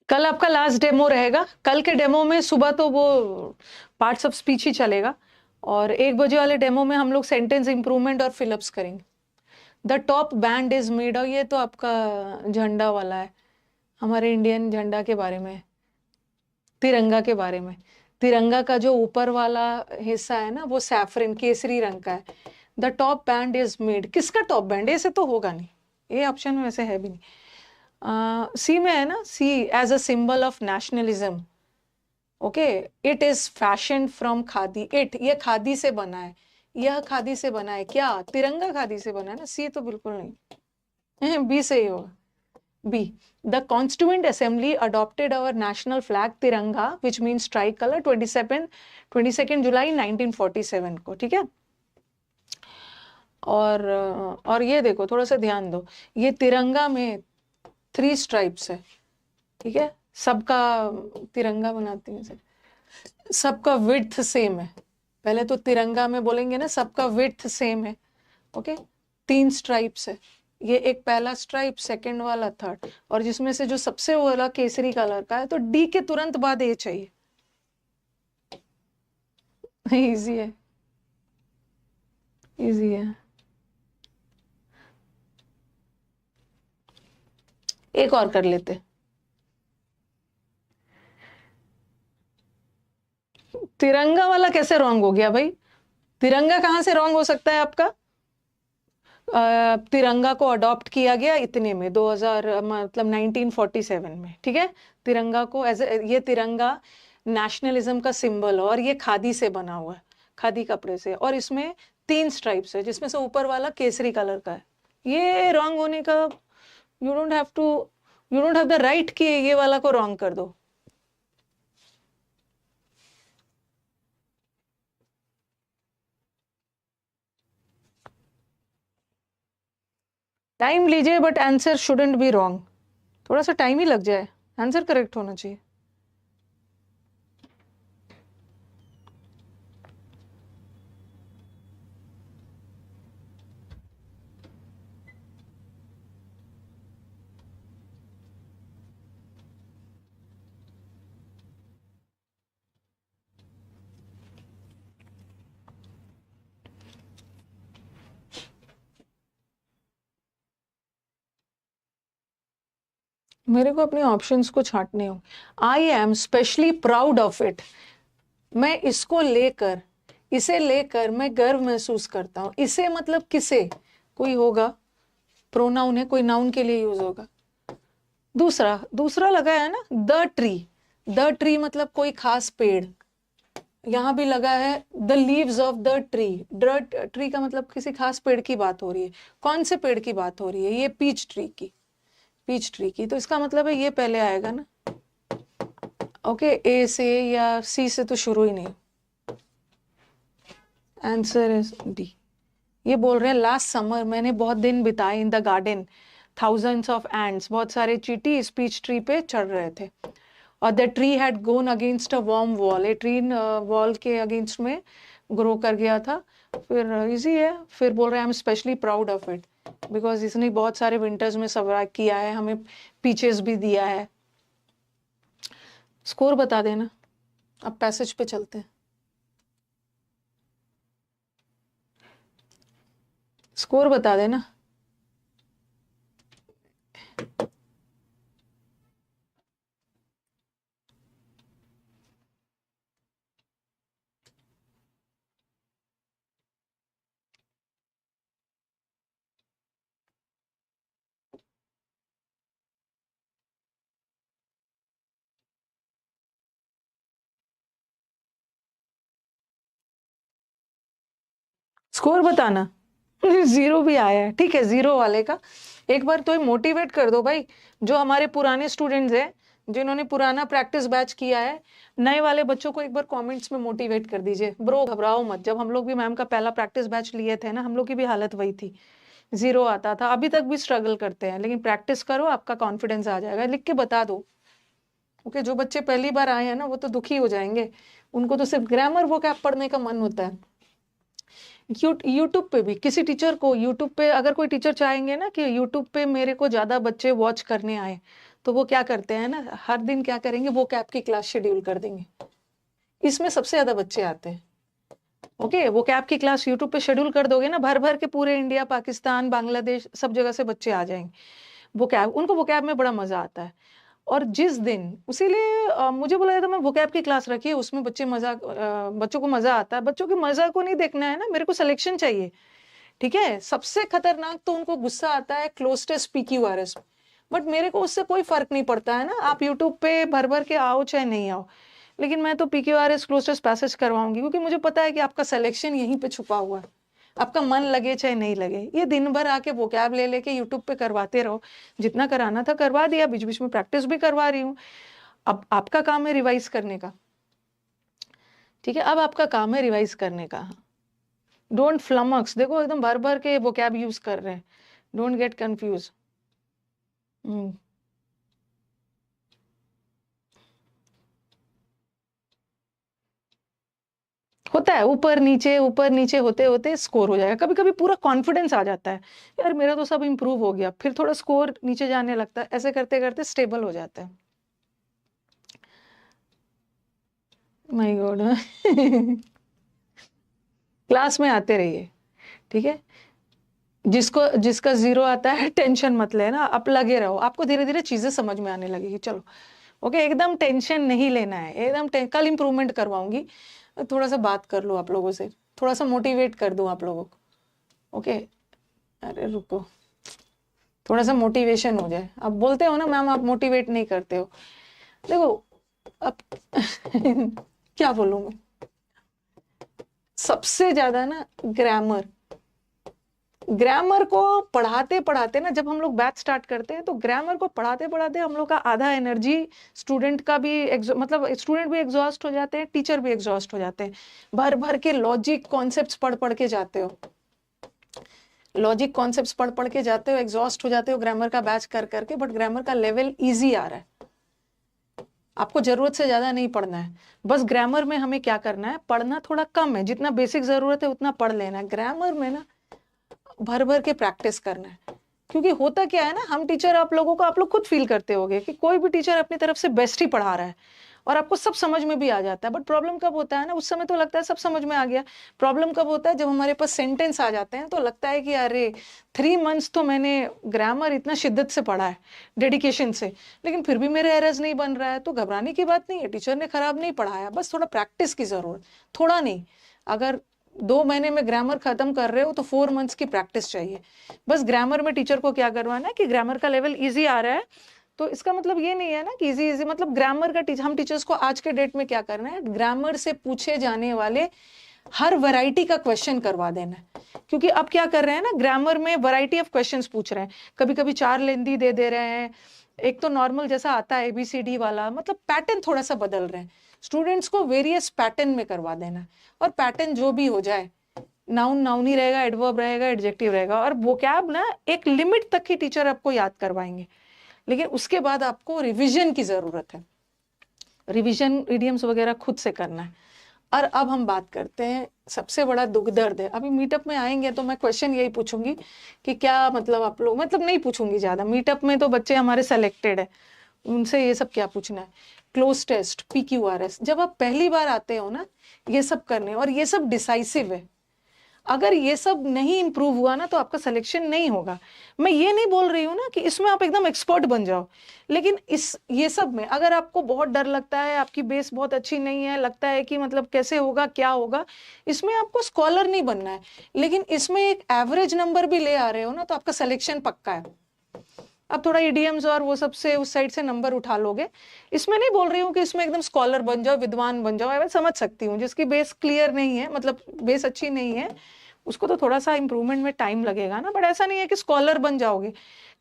कल आपका लास्ट डेमो रहेगा। कल के डेमो में सुबह तो वो पार्ट्स ऑफ स्पीच ही चलेगा, और 1 बजे वाले डेमो में हम लोग सेंटेंस इंप्रूवमेंट और फिलअप्स करेंगे। The top band is made of, ये तो आपका झंडा वाला है, हमारे इंडियन झंडा के बारे में, तिरंगा के बारे में। तिरंगा का जो ऊपर वाला हिस्सा है ना, वो सैफरन केसरी रंग का है। The top band is made, किसका टॉप बैंड? ऐसे तो होगा नहीं, ये ऑप्शन में वैसे है भी नहीं। सी में है ना, C as a symbol of nationalism. Okay, it is fashion from khadi. ये खादी से बना है, यह खादी से बना है। क्या तिरंगा खादी से बना है ना? सी तो बिल्कुल नहीं, बी से ही होगा। B. The Constituent Assembly adopted our national flag Tiranga, which means tricolor, 22nd July 1947 को, ठीक है। और ये देखो, थोड़ा सा ध्यान दो, ये तिरंगा में 3 स्ट्राइप्स है, ठीक है। सबका तिरंगा बनाते हैं, सबका विड्थ सेम है। पहले तो तिरंगा में बोलेंगे ना, सबका विड्थ सेम है, ओके। 3 स्ट्राइप्स है, ये एक पहला स्ट्राइप, सेकंड वाला, थर्ड, और जिसमें से जो सबसे वाला केसरी कलर का है, तो डी के तुरंत बाद ए चाहिए। इजी है, इजी है। एक और कर लेते। तिरंगा वाला कैसे रॉन्ग हो गया भाई? तिरंगा कहां से रॉन्ग हो सकता है आपका? तिरंगा को अडॉप्ट किया गया इतने में 2000 मतलब 1947 में, ठीक है। तिरंगा को एज ये तिरंगा नेशनलिज्म का सिंबल है, और ये खादी से बना हुआ है, खादी कपड़े से, और इसमें 3 स्ट्राइप्स है, जिसमें से ऊपर वाला केसरी कलर का है। ये रॉन्ग होने का, you don't have the right कि ये वाला को रॉन्ग कर दो। टाइम लीजिए, but answer shouldn't be wrong. थोड़ा सा टाइम ही लग जाए, आंसर करेक्ट होना चाहिए। मेरे को अपने ऑप्शंस को छांटने हो। I am specially proud of it, मैं इसको लेकर, इसे लेकर मैं गर्व महसूस करता हूं। इसे मतलब किसे, कोई होगा, प्रोनाउन है, कोई नाउन के लिए यूज होगा। दूसरा लगा है ना, द ट्री। द ट्री मतलब कोई खास पेड़, यहां भी लगा है the leaves of the tree. The tree का मतलब किसी खास पेड़ की बात हो रही है। कौन से पेड़ की बात हो रही है? ये पीच ट्री की, पीच ट्री की, तो इसका मतलब है ये पहले आएगा ना, ओके। ए से या सी से तो शुरू ही नहीं, आंसर इज डी। ये बोल रहे हैं लास्ट समर मैंने बहुत दिन बिताए in the garden, thousands of ends, बहुत सारे चींटी इस पीच ट्री पे चढ़ रहे थे, और the tree had gone against a warm wall, a tree wall के अगेंस्ट में ग्रो कर गया था। फिर इजी है, फिर बोल रहे हैं I am specially proud of it because इसने बहुत सारे विंटर्स में सर्वाइव किया है, हमें पीचेस भी दिया है। स्कोर बता देना। अब पैसेज पे चलते हैं। स्कोर बता देना। स्कोर बताना। 0 भी आया है, ठीक है। 0 वाले का एक बार तो मोटिवेट कर दो भाई, जो हमारे पुराने स्टूडेंट्स हैं, जिन्होंने पुराना प्रैक्टिस बैच किया है, नए वाले बच्चों को एक बार कमेंट्स में मोटिवेट कर दीजिए। ब्रो घबराओ मत, जब हम लोग भी मैम का पहला प्रैक्टिस बैच लिए थे ना, हम लोग की भी हालत वही थी, 0 आता था। अभी तक भी स्ट्रगल करते हैं, लेकिन प्रैक्टिस करो, आपका कॉन्फिडेंस आ जाएगा। लिख के बता दो, ओके। जो बच्चे पहली बार आए हैं ना, वो तो दुखी हो जाएंगे, उनको तो सिर्फ ग्रामर वो क्या पढ़ने का मन होता है। यूट्यूब पे भी किसी टीचर को, यूट्यूब पे अगर कोई टीचर चाहेंगे ना कि यूट्यूब पे मेरे को ज्यादा बच्चे वॉच करने आए, तो वो क्या करते हैं ना, हर दिन क्या करेंगे, वो कैप की क्लास शेड्यूल कर देंगे। इसमें सबसे ज्यादा बच्चे आते हैं, ओके। वो कैप की क्लास यूट्यूब पे शेड्यूल कर दोगे ना, भर भर के पूरे इंडिया, पाकिस्तान, बांग्लादेश, सब जगह से बच्चे आ जाएंगे। वो कैप, उनको वो कैप में बड़ा मजा आता है। और जिस दिन, उसीलिए मुझे बोला जाता है मैं वोकैब की क्लास रखी है, उसमें बच्चों को मजा आता है। बच्चों के मजा को नहीं देखना है ना, मेरे को सिलेक्शन चाहिए, ठीक है। सबसे खतरनाक तो उनको गुस्सा आता है क्लोज टेस्ट PQRS, बट मेरे को उससे कोई फर्क नहीं पड़ता है ना। आप यूट्यूब पे भर भर के आओ चाहे नहीं आओ, लेकिन मैं तो PQRS क्लोज टेस्ट पैसेज करवाऊंगी, क्योंकि मुझे पता है कि आपका सिलेक्शन यहीं पे छुपा हुआ है। आपका मन लगे चाहे नहीं लगे। ये दिन भर आके वोकैब ले लेके यूट्यूब पे करवाते रहो, जितना कराना था करवा दिया, बीच बीच में प्रैक्टिस भी करवा रही हूँ। अब आपका काम है रिवाइज करने का, ठीक है, अब आपका काम है रिवाइज करने का। डोंट फ्लमक्स, देखो एकदम भर भर के वोकैब यूज कर रहे हैं, डोंट गेट कंफ्यूज। होता है ऊपर नीचे होते होते स्कोर हो जाएगा। कभी कभी पूरा कॉन्फिडेंस आ जाता है, यार मेरा तो सब इम्प्रूव हो गया, फिर थोड़ा स्कोर नीचे जाने लगता है, ऐसे करते करते स्टेबल हो जाता है। माय गॉड क्लास में आते रहिए, ठीक है। जिसका 0 आता है टेंशन मत लेना, आप लगे रहो, आपको धीरे धीरे चीजें समझ में आने लगेगी। चलो ओके, एकदम टेंशन नहीं लेना है, एकदम कल इंप्रूवमेंट करवाऊंगी, थोड़ा सा बात कर लो आप लोगों से, थोड़ा सा मोटिवेट कर दूं आप लोगों को। ओके, अरे रुको, थोड़ा सा मोटिवेशन हो जाए। आप बोलते हो ना मैम आप मोटिवेट नहीं करते हो, देखो अब क्या बोलूं मैं, सबसे ज्यादा ना ग्रामर को पढ़ाते पढ़ाते ना, जब हम लोग बैच स्टार्ट करते हैं तो ग्रामर को पढ़ाते पढ़ाते हम लोग का आधा एनर्जी स्टूडेंट का भी मतलब स्टूडेंट भी एग्जॉस्ट हो जाते हैं, टीचर भी एग्जॉस्ट हो जाते हैं। भर भर के लॉजिक कॉन्सेप्ट्स पढ़ पढ़ के जाते हो, एग्जॉस्ट हो जाते हो ग्रामर का बैच कर करके। बट ग्रामर का लेवल ईजी आ रहा है, आपको जरूरत से ज्यादा नहीं पढ़ना है। बस ग्रामर में हमें क्या करना है, पढ़ना थोड़ा कम है, जितना बेसिक जरूरत है उतना पढ़ लेना है। ग्रामर में ना भर भर के प्रैक्टिस करना है, क्योंकि होता क्या है ना, हम टीचर आप लोगों को, आप लोग खुद फील करते होगे कि कोई भी टीचर अपनी तरफ से बेस्ट ही पढ़ा रहा है और आपको सब समझ में भी आ जाता है। बट प्रॉब्लम कब होता है ना, उस समय तो लगता है सब समझ में आ गया, प्रॉब्लम कब होता है जब हमारे पास सेंटेंस आ जाते हैं तो लगता है कि अरे 3 मंथ्स तो मैंने ग्रामर इतना शिद्दत से पढ़ा है, डेडिकेशन से, लेकिन फिर भी मेरे एरर्स नहीं बन रहा है। तो घबराने की बात नहीं है, टीचर ने खराब नहीं पढ़ाया, बस थोड़ा प्रैक्टिस की जरूरत, थोड़ा नहीं, अगर 2 महीने में ग्रामर खत्म कर रहे हो तो 4 मंथ्स की प्रैक्टिस चाहिए। बस ग्रामर में टीचर को क्या करवाना है कि ग्रामर का लेवल इजी आ रहा है, तो इसका मतलब ये नहीं है ना कि इजी इजी, मतलब ग्रामर का हम टीचर्स को आज के डेट में क्या करना है, ग्रामर से पूछे जाने वाले हर वैरायटी का क्वेश्चन करवा देना है। क्योंकि अब क्या कर रहे हैं ना, ग्रामर में वैरायटी ऑफ क्वेश्चंस पूछ रहे हैं, कभी कभी 4 लेंदी दे रहे हैं, एक तो नॉर्मल जैसा आता है ABCD वाला, मतलब पैटर्न थोड़ा सा बदल रहे हैं। स्टूडेंट्स को वेरियस पैटर्न में करवा देना, और पैटर्न जो भी हो जाए, नाउन नाउन ही रहेगा, एडवर्ब रहेगा, एडजेक्टिव रहेगा, और वोकैब ना एक लिमिट तक ही टीचर आपको याद करवाएंगे, लेकिन उसके बाद आपको रिवीजन की जरूरत है, रिवीजन इडियम्स वगैरह खुद से करना है। और अब हम बात करते हैं, सबसे बड़ा दुख दर्द है, अभी मीटअप में आएंगे तो मैं क्वेश्चन यही पूछूंगी कि क्या मतलब आप लोग, मतलब नहीं पूछूंगी ज्यादा, मीटअप में तो बच्चे हमारे सेलेक्टेड है, उनसे ये सब क्या पूछना है। क्लोज टेस्ट, PQRS, जब आप पहली बार आते हो ना ये सब करने, और ये सब डिसाइसिव है, अगर ये सब नहीं इंप्रूव हुआ ना तो आपका सिलेक्शन नहीं होगा। मैं ये नहीं बोल रही हूँ ना कि इसमें आप एकदम एक्सपर्ट बन जाओ, लेकिन ये सब में अगर आपको बहुत डर लगता है, आपकी बेस बहुत अच्छी नहीं है, लगता है कि मतलब कैसे होगा क्या होगा, इसमें आपको स्कॉलर नहीं बनना है, लेकिन इसमें एक एवरेज नंबर भी ले आ रहे हो ना तो आपका सिलेक्शन पक्का है। अब थोड़ा इडियम्स और वो सबसे उस साइड से नंबर उठा लोगे, इसमें नहीं बोल रही हूँ कि इसमें एकदम स्कॉलर बन जाओ, विद्वान बन जाओ, मैं समझ सकती हूँ जिसकी बेस क्लियर नहीं है, मतलब बेस अच्छी नहीं है, उसको तो थोड़ा सा इंप्रूवमेंट में टाइम लगेगा ना, बट ऐसा नहीं है कि स्कॉलर बन जाओगे।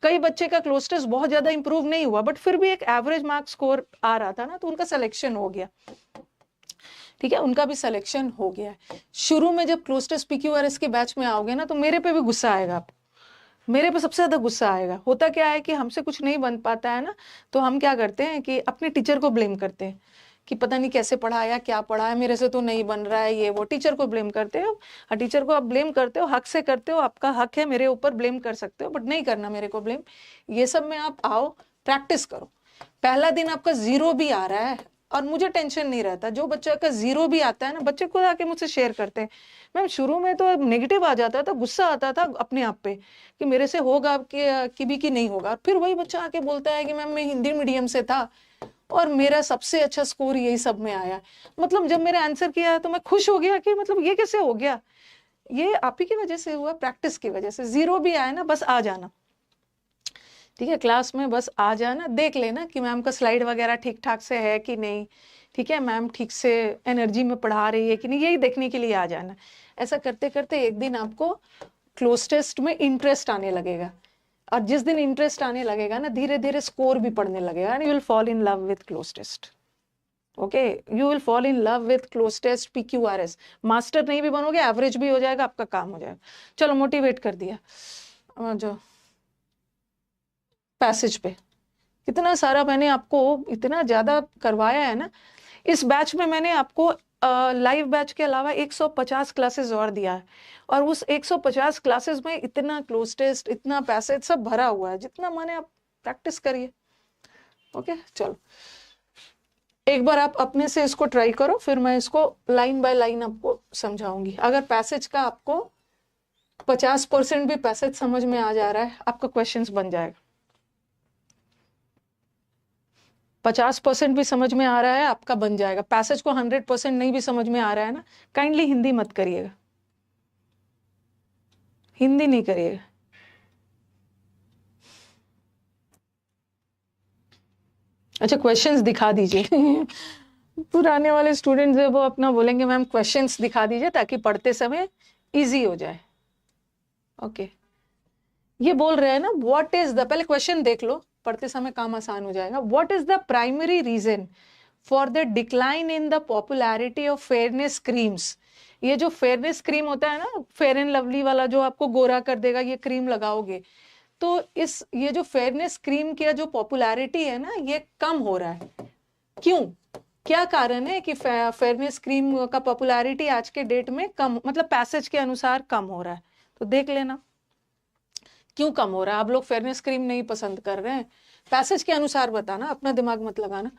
कई बच्चे का क्लोज टेस्ट बहुत ज्यादा इंप्रूव नहीं हुआ, बट फिर भी एक एवरेज मार्क स्कोर आ रहा था ना, तो उनका सिलेक्शन हो गया, ठीक है, उनका भी सिलेक्शन हो गया। शुरू में जब क्लोज टेस्ट PQRS के बैच में आओगे ना तो मेरे पे भी गुस्सा आएगा, आप मेरे पे सबसे ज्यादा गुस्सा आएगा। होता क्या है कि हमसे कुछ नहीं बन पाता है ना, तो हम क्या करते हैं कि अपने टीचर को ब्लेम करते हैं कि पता नहीं कैसे पढ़ाया, क्या पढ़ाया, मेरे से तो नहीं बन रहा है, ये वो, टीचर को ब्लेम करते हो। और टीचर को आप ब्लेम करते हो, हक से करते हो, आपका हक है, मेरे ऊपर ब्लेम कर सकते हो, बट नहीं करना मेरे को ब्लेम। ये सब में आप आओ, प्रैक्टिस करो। पहला दिन आपका 0 भी आ रहा है और मुझे टेंशन नहीं रहता, जो बच्चा का 0 भी आता है ना, बच्चे खुद आके मुझसे शेयर करते हैं, मैम शुरू में तो नेगेटिव आ जाता था, गुस्सा आता था अपने आप पे कि मेरे से होगा कि भी कि नहीं होगा, फिर वही बच्चा आके बोलता है कि मैम मैं हिंदी मीडियम से था और मेरा सबसे अच्छा स्कोर यही सब में आया। मतलब जब मेरा आंसर किया तो मैं खुश हो गया कि मतलब ये कैसे हो गया, ये आप ही की वजह से हुआ, प्रैक्टिस की वजह से। 0 भी आया ना, बस आ जाना, ठीक है, क्लास में बस आ जाना, देख लेना कि मैम का स्लाइड वगैरह ठीक ठाक से है कि नहीं, ठीक है, मैम ठीक से एनर्जी में पढ़ा रही है कि नहीं, यही देखने के लिए आ जाना। ऐसा करते करते एक दिन आपको क्लोज टेस्ट में इंटरेस्ट आने लगेगा, और जिस दिन इंटरेस्ट आने लगेगा ना, धीरे धीरे स्कोर भी पढ़ने लगेगा, and you will fall in love with cloze test. Okay, you will fall in love with cloze test, PQRS। Master नहीं भी बनोगे, एवरेज भी हो जाएगा, आपका काम हो जाएगा। चलो, मोटिवेट कर दिया। जो पैसेज पे कितना सारा मैंने आपको इतना ज्यादा करवाया है ना। इस बैच में मैंने आपको लाइव बैच के अलावा 150 क्लासेस और दिया है, और उस 150 क्लासेस में इतना क्लोज टेस्ट, इतना पैसेज सब भरा हुआ है, जितना माने आप प्रैक्टिस करिए। ओके, चलो एक बार आप अपने से इसको ट्राई करो, फिर मैं इसको लाइन बाय लाइन आपको समझाऊंगी। अगर पैसेज का आपको 50% भी पैसेज समझ में आ जा रहा है, आपका क्वेश्चंस बन जाएगा। 50% भी समझ में आ रहा है, आपका बन जाएगा। पैसेज को 100% नहीं भी समझ में आ रहा है ना, काइंडली हिंदी मत करिएगा, हिंदी नहीं करिएगा। अच्छा, क्वेश्चंस दिखा दीजिए। पुराने वाले स्टूडेंट्स है, वो अपना बोलेंगे मैम क्वेश्चंस दिखा दीजिए, ताकि पढ़ते समय इजी हो जाए। ओके, ये बोल रहे हैं ना, व्हाट इज द, पहले क्वेश्चन देख लो, पढ़ते समय काम आसान हो जाएगा। What is the primary reason for the decline in the popularity of fairness creams. ये जो फेयरनेस क्रीम होता है ना, फेयर एंड लवली वाला, जो आपको गोरा कर देगा, ये क्रीम लगाओगे तो ये जो फेयरनेस क्रीम की जो पॉपुलैरिटी है ना, ये कम हो रहा है। क्यों, क्या कारण है कि फेयरनेस क्रीम का पॉपुलैरिटी आज के डेट में कम, मतलब पैसेज के अनुसार कम हो रहा है? तो देख लेना क्यों कम हो रहा है। आप लोग फेयरनेस क्रीम नहीं पसंद कर रहे हैं, पैसेज के अनुसार बताना, अपना दिमाग मत लगाना।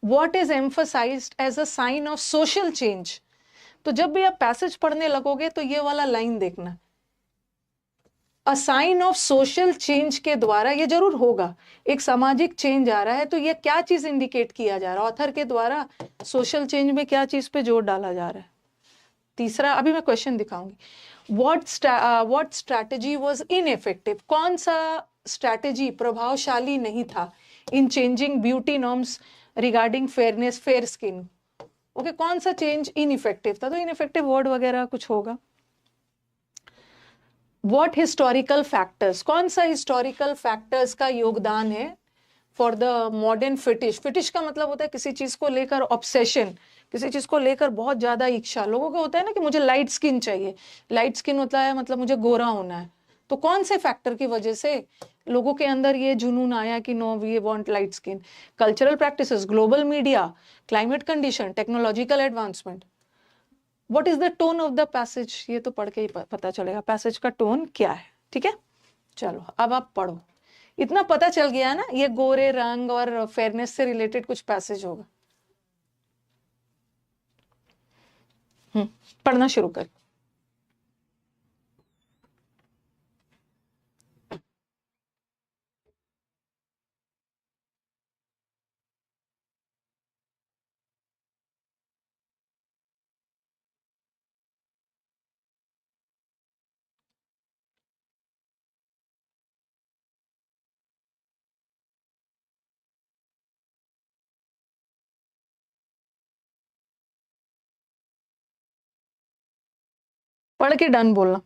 What is emphasised as a sign of social change. तो जब भी आप पैसेज पढ़ने लगोगे तो ये वाला लाइन देखना, a sign of social change के द्वारा, ये जरूर होगा, एक सामाजिक चेंज आ रहा है, तो ये क्या चीज इंडिकेट किया जा रहा है ऑथर के द्वारा, सोशल चेंज में क्या चीज पे जोर डाला जा रहा है। तीसरा, अभी मैं क्वेश्चन दिखाऊंगी। व्हाट स्ट्रैटेजी वाज इनइफेक्टिव, कौन सा स्ट्रैटेजी प्रभावशाली नहीं था इन changing beauty norms regarding fairness, fair skin. Okay, कौन सा चेंज इनइफेक्टिव था, तो इनइफेक्टिव वर्ड वगैरह कुछ होगा। व्हाट हिस्टोरिकल फैक्टर्स, कौन सा हिस्टोरिकल फैक्टर्स का योगदान है फॉर द मॉडर्न फिटिश। फिटिश का मतलब होता है किसी चीज को लेकर ऑब्सेशन, किसी चीज को लेकर बहुत ज्यादा इच्छा। लोगों का होता है ना कि मुझे लाइट स्किन चाहिए, लाइट स्किन होता है मतलब मुझे गोरा होना है। तो कौन से फैक्टर की वजह से लोगों के अंदर ये जुनून आया कि no we want light skin. Cultural practices, global media, climate condition, technological advancement. What is the tone of the passage, ये तो पढ़ के ही पता चलेगा पैसेज का टोन क्या है। ठीक है, चलो अब आप पढ़ो। इतना पता चल गया ना, ये गोरे रंग और फेयरनेस से रिलेटेड कुछ पैसेज होगा। पढ़ना शुरू कर। पढ़ के डन बोलना।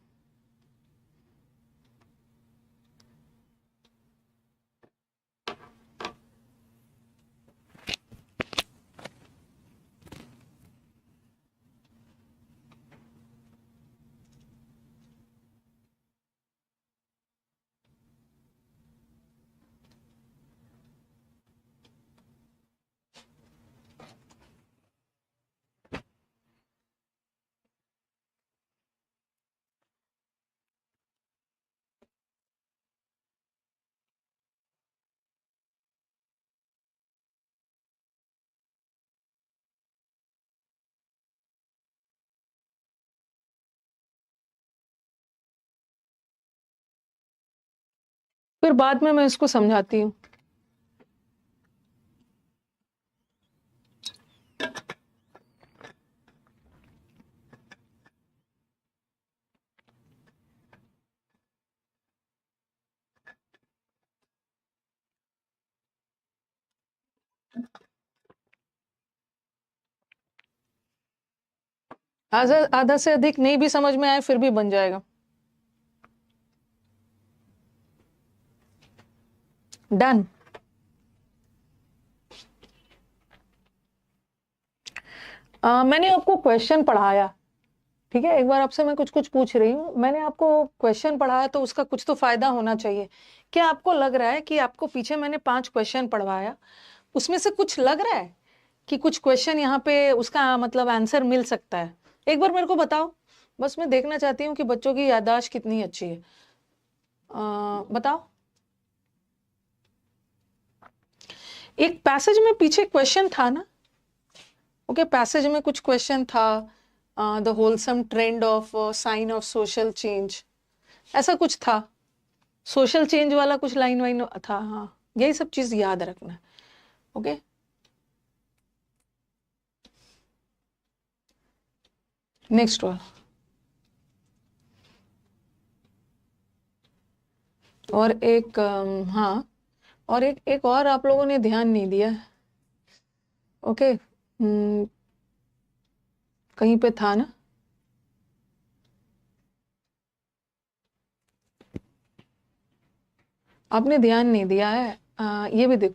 फिर बाद में मैं इसको समझाती हूँ। आधा आधा से अधिक नहीं भी समझ में आए फिर भी बन जाएगा। डन। मैंने आपको क्वेश्चन पढ़ाया, ठीक है, एक बार आपसे मैं कुछ कुछ पूछ रही हूँ, मैंने आपको क्वेश्चन पढ़ाया तो उसका कुछ तो फायदा होना चाहिए। क्या आपको लग रहा है कि आपको पीछे मैंने 5 क्वेश्चन पढ़वाया, उसमें से कुछ लग रहा है कि कुछ क्वेश्चन यहाँ पे उसका मतलब आंसर मिल सकता है? एक बार मेरे को बताओ, बस मैं देखना चाहती हूँ कि बच्चों की याददाश्त कितनी अच्छी है। बताओ। एक पैसेज में पीछे क्वेश्चन था ना? ओके, पैसेज में कुछ क्वेश्चन था, the wholesome trend of sine of social change, ऐसा कुछ था, सोशल चेंज वाला कुछ लाइन वाइन था। हाँ, यही सब चीज याद रखना। ओके, नेक्स्ट वाला। और एक हाँ, और एक और आप लोगों ने ध्यान नहीं दिया। ओके, कहीं पे था ना, आपने ध्यान नहीं दिया है। ये भी देखो,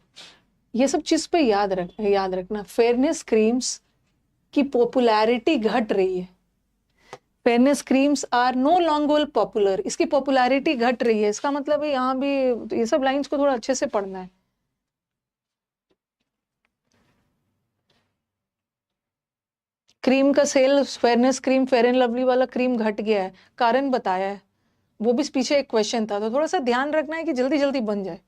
ये सब चीज पे याद रखना। फेयरनेस क्रीम्स की पॉपुलैरिटी घट रही है। Fairness creams are no longer popular, इसकी पॉपुलैरिटी घट रही है, इसका मतलब है यहाँ भी ये सब लाइंस को थोड़ा अच्छे से पढ़ना है। क्रीम का sale, fairness cream, Fair and Lovely वाला क्रीम घट गया है, कारण बताया है, वो भी पीछे एक क्वेश्चन था, तो थोड़ा सा ध्यान रखना है कि जल्दी जल्दी बन जाए।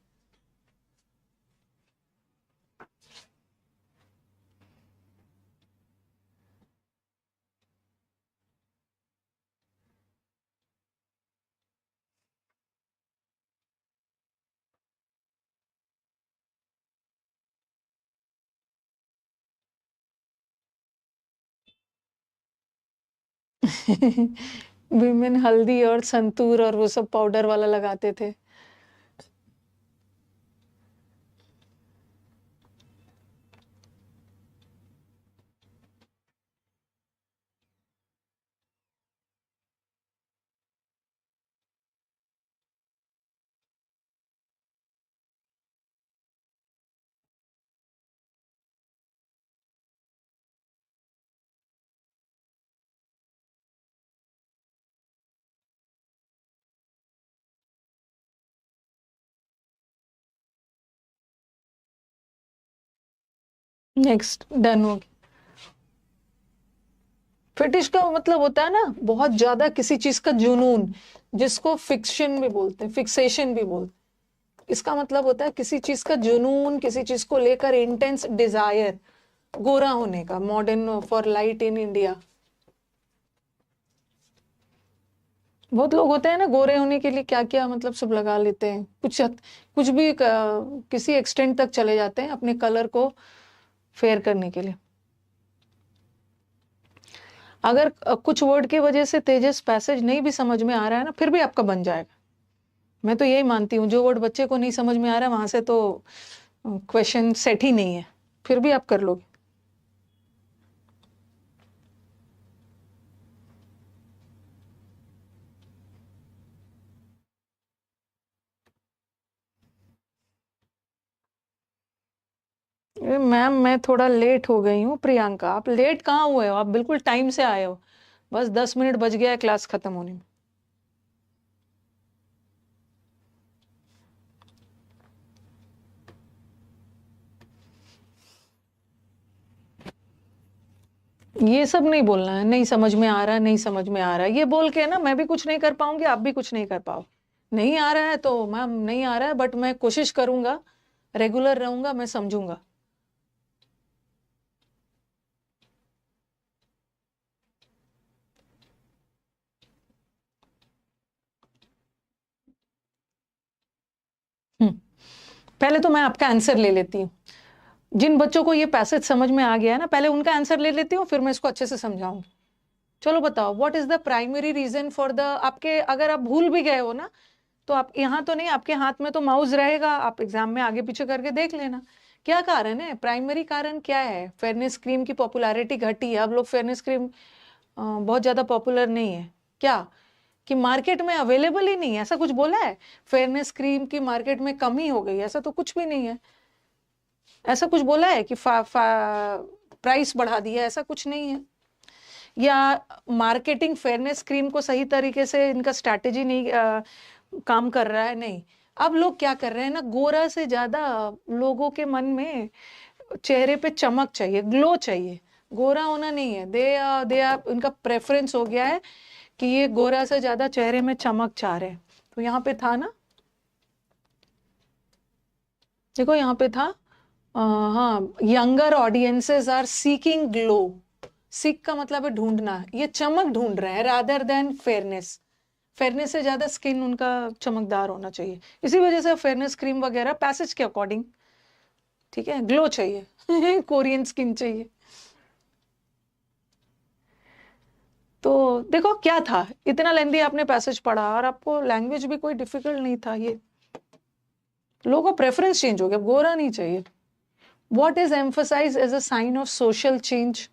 विमेन हल्दी और संतूर और वो सब पाउडर वाला लगाते थे। नेक्स्ट, डन हो गया। फिटिश का मतलब होता है ना बहुत ज्यादा किसी चीज का जुनून, जिसको फिक्शन भी बोलते हैं, फिक्सेशन भी बोलते हैं। इसका मतलब होता है किसी चीज का जुनून, किसी चीज को लेकर इंटेंस डिजायर, गोरा होने का। Modern for light in India, बहुत लोग होते हैं ना गोरे होने के लिए क्या क्या मतलब सब लगा लेते हैं, कुछ भी किसी एक्सटेंट तक चले जाते हैं अपने कलर को फेयर करने के लिए। अगर कुछ वर्ड की वजह से तेजस पैसेज नहीं भी समझ में आ रहा है ना, फिर भी आपका बन जाएगा। मैं तो यही मानती हूँ, जो वर्ड बच्चे को नहीं समझ में आ रहा है वहां से तो क्वेश्चन सेट ही नहीं है, फिर भी आप कर लोगे। मैम मैं थोड़ा लेट हो गई हूँ। प्रियंका, आप लेट कहाँ हुए हो, आप बिल्कुल टाइम से आए हो, बस 10 मिनट बच गया है क्लास खत्म होने में। ये सब नहीं बोलना है, नहीं समझ में आ रहा है, नहीं समझ में आ रहा है, ये बोल के ना मैं भी कुछ नहीं कर पाऊंगी, आप भी कुछ नहीं कर पाओ। नहीं आ रहा है तो मैम नहीं आ रहा है, बट मैं कोशिश करूंगा, रेगुलर रहूंगा, मैं समझूंगा। पहले तो मैं आपका आंसर ले लेती हूँ। जिन बच्चों को ये पैसेज समझ में आ गया है ना, पहले उनका आंसर ले लेती हूँ, फिर मैं इसको अच्छे से समझाऊंगी। चलो बताओ, what is the primary reason for the, आपके अगर आप भूल भी गए हो ना, तो आप यहाँ तो नहीं, आपके हाथ में तो माउस रहेगा, आप एग्जाम में आगे पीछे करके देख लेना क्या कारण है। प्राइमरी कारण क्या है? फेयरनेस क्रीम की पॉपुलैरिटी घटी है, अब लोग फेयरनेस क्रीम बहुत ज्यादा पॉपुलर नहीं है। क्या कि मार्केट में अवेलेबल ही नहीं है, ऐसा कुछ बोला है? फेयरनेस क्रीम की मार्केट में कमी हो गई, ऐसा तो कुछ भी नहीं है। ऐसा कुछ बोला है कि प्राइस बढ़ा दिया, ऐसा कुछ नहीं है। या मार्केटिंग फेयरनेस क्रीम को सही तरीके से इनका स्ट्रैटेजी नहीं काम कर रहा है, नहीं। अब लोग क्या कर रहे हैं ना, गोरा से ज्यादा लोगों के मन में चेहरे पे चमक चाहिए, ग्लो चाहिए, गोरा होना नहीं है। दे इनका प्रेफरेंस हो गया है कि ये गोरा से ज्यादा चेहरे में चमक चाह रहे हैं। तो यहाँ पे था ना, देखो यहाँ पे था हाँ, younger audiences are seeking glow. Seek का मतलब है ढूंढना, ये चमक ढूंढ रहे हैं रादर देन फेयरनेस। फेयरनेस से ज्यादा स्किन उनका चमकदार होना चाहिए, इसी वजह से फेयरनेस क्रीम वगैरह पैसेज के अकॉर्डिंग, ठीक है, ग्लो चाहिए कोरियन स्किन चाहिए। तो देखो क्या था, इतना लेंदी आपने पैसेज पढ़ा और आपको लैंग्वेज भी कोई डिफिकल्ट नहीं था, ये लोगों का प्रेफरेंस चेंज हो गया, गोरा नहीं चाहिए। What is emphasise as a sign of social change?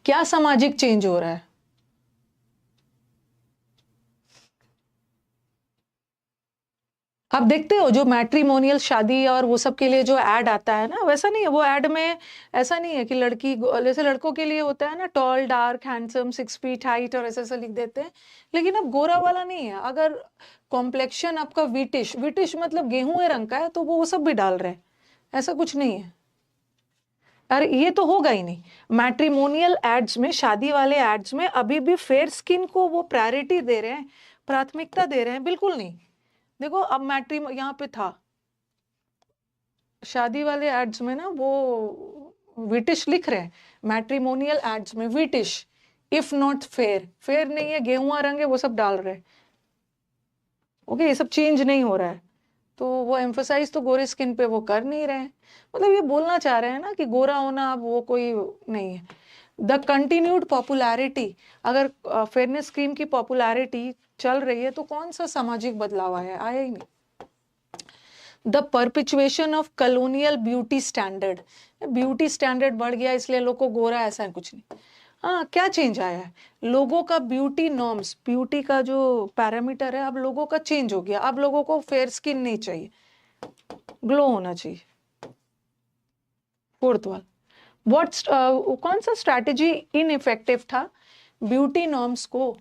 क्या सामाजिक चेंज हो रहा है? आप देखते हो जो मैट्रिमोनियल शादी और वो सब के लिए जो एड आता है ना, वैसा नहीं है वो एड में। ऐसा नहीं है कि लड़की, जैसे लड़कों के लिए होता है ना, tall dark handsome 6 feet height और ऐसा ऐसा लिख देते हैं, लेकिन अब गोरा वाला नहीं है। अगर कॉम्प्लेक्शन आपका विटिश, विटिश मतलब गेहूं रंग का है, तो वो सब भी डाल रहे हैं, ऐसा कुछ नहीं है। अरे ये तो होगा ही नहीं। मैट्रिमोनियल एड्स में, शादी वाले एड्स में अभी भी फेयर स्किन को वो प्रायोरिटी दे रहे हैं, प्राथमिकता दे रहे हैं? बिल्कुल नहीं। देखो अब यहाँ पे था शादी वाले एड्स में ना, वो विटिश लिख रहे हैं, मैट्रिमोनियल एड्स में whitish, if not fair, fair नहीं है, गेहुआ रंग है, वो सब डाल रहे हैं। ओके, ये सब चेंज नहीं हो रहा है, तो वो एम्फोसाइज तो गोरे स्किन पे वो कर नहीं रहे हैं। मतलब ये बोलना चाह रहे हैं ना कि गोरा होना अब वो कोई नहीं है। द कंटिन्यूड पॉपुलैरिटी, अगर फेयरनेस क्रीम की पॉपुलैरिटी चल रही है तो कौन सा सामाजिक बदलाव आया? आया ही नहीं। The perpetuation of colonial beauty standard, beauty standard बढ़ गया इसलिए लोग को गोरा, ऐसा कुछ नहीं। हाँ, क्या चेंज आया है? लोगों का ब्यूटी नॉर्म्स, ब्यूटी का जो पैरामीटर है अब लोगों का चेंज हो गया। अब लोगों को फेयर स्किन नहीं चाहिए, ग्लो होना चाहिए। फोर्थ वाला, कौन सा स्ट्रैटेजी इनइफेक्टिव था? ब्यूटी नॉर्म्स को,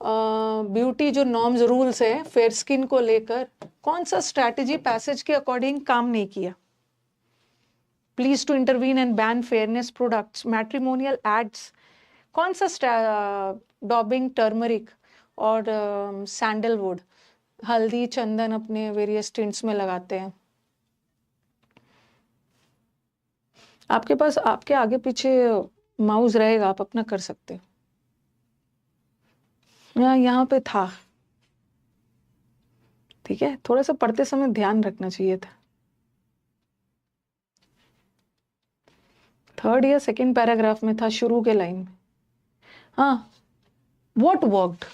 ब्यूटी जो नॉर्म्स रूल्स है फेयर स्किन को लेकर, कौन सा स्ट्रैटेजी पैसेज के अकॉर्डिंग काम नहीं किया? Please to intervene and ban fairness products, matrimonial ads, कौन सा डॉबिंग टर्मरिक और सैंडलवुड, हल्दी चंदन अपने वेरियस टिंट्स में लगाते हैं। आपके पास आपके आगे पीछे माउस रहेगा, आप अपना कर सकते हो। यहाँ पे था, ठीक है, थोड़ा सा पढ़ते समय ध्यान रखना चाहिए था। थर्ड या सेकंड पैराग्राफ में था, शुरू के लाइन में। हाँ, व्हाट वर्कड,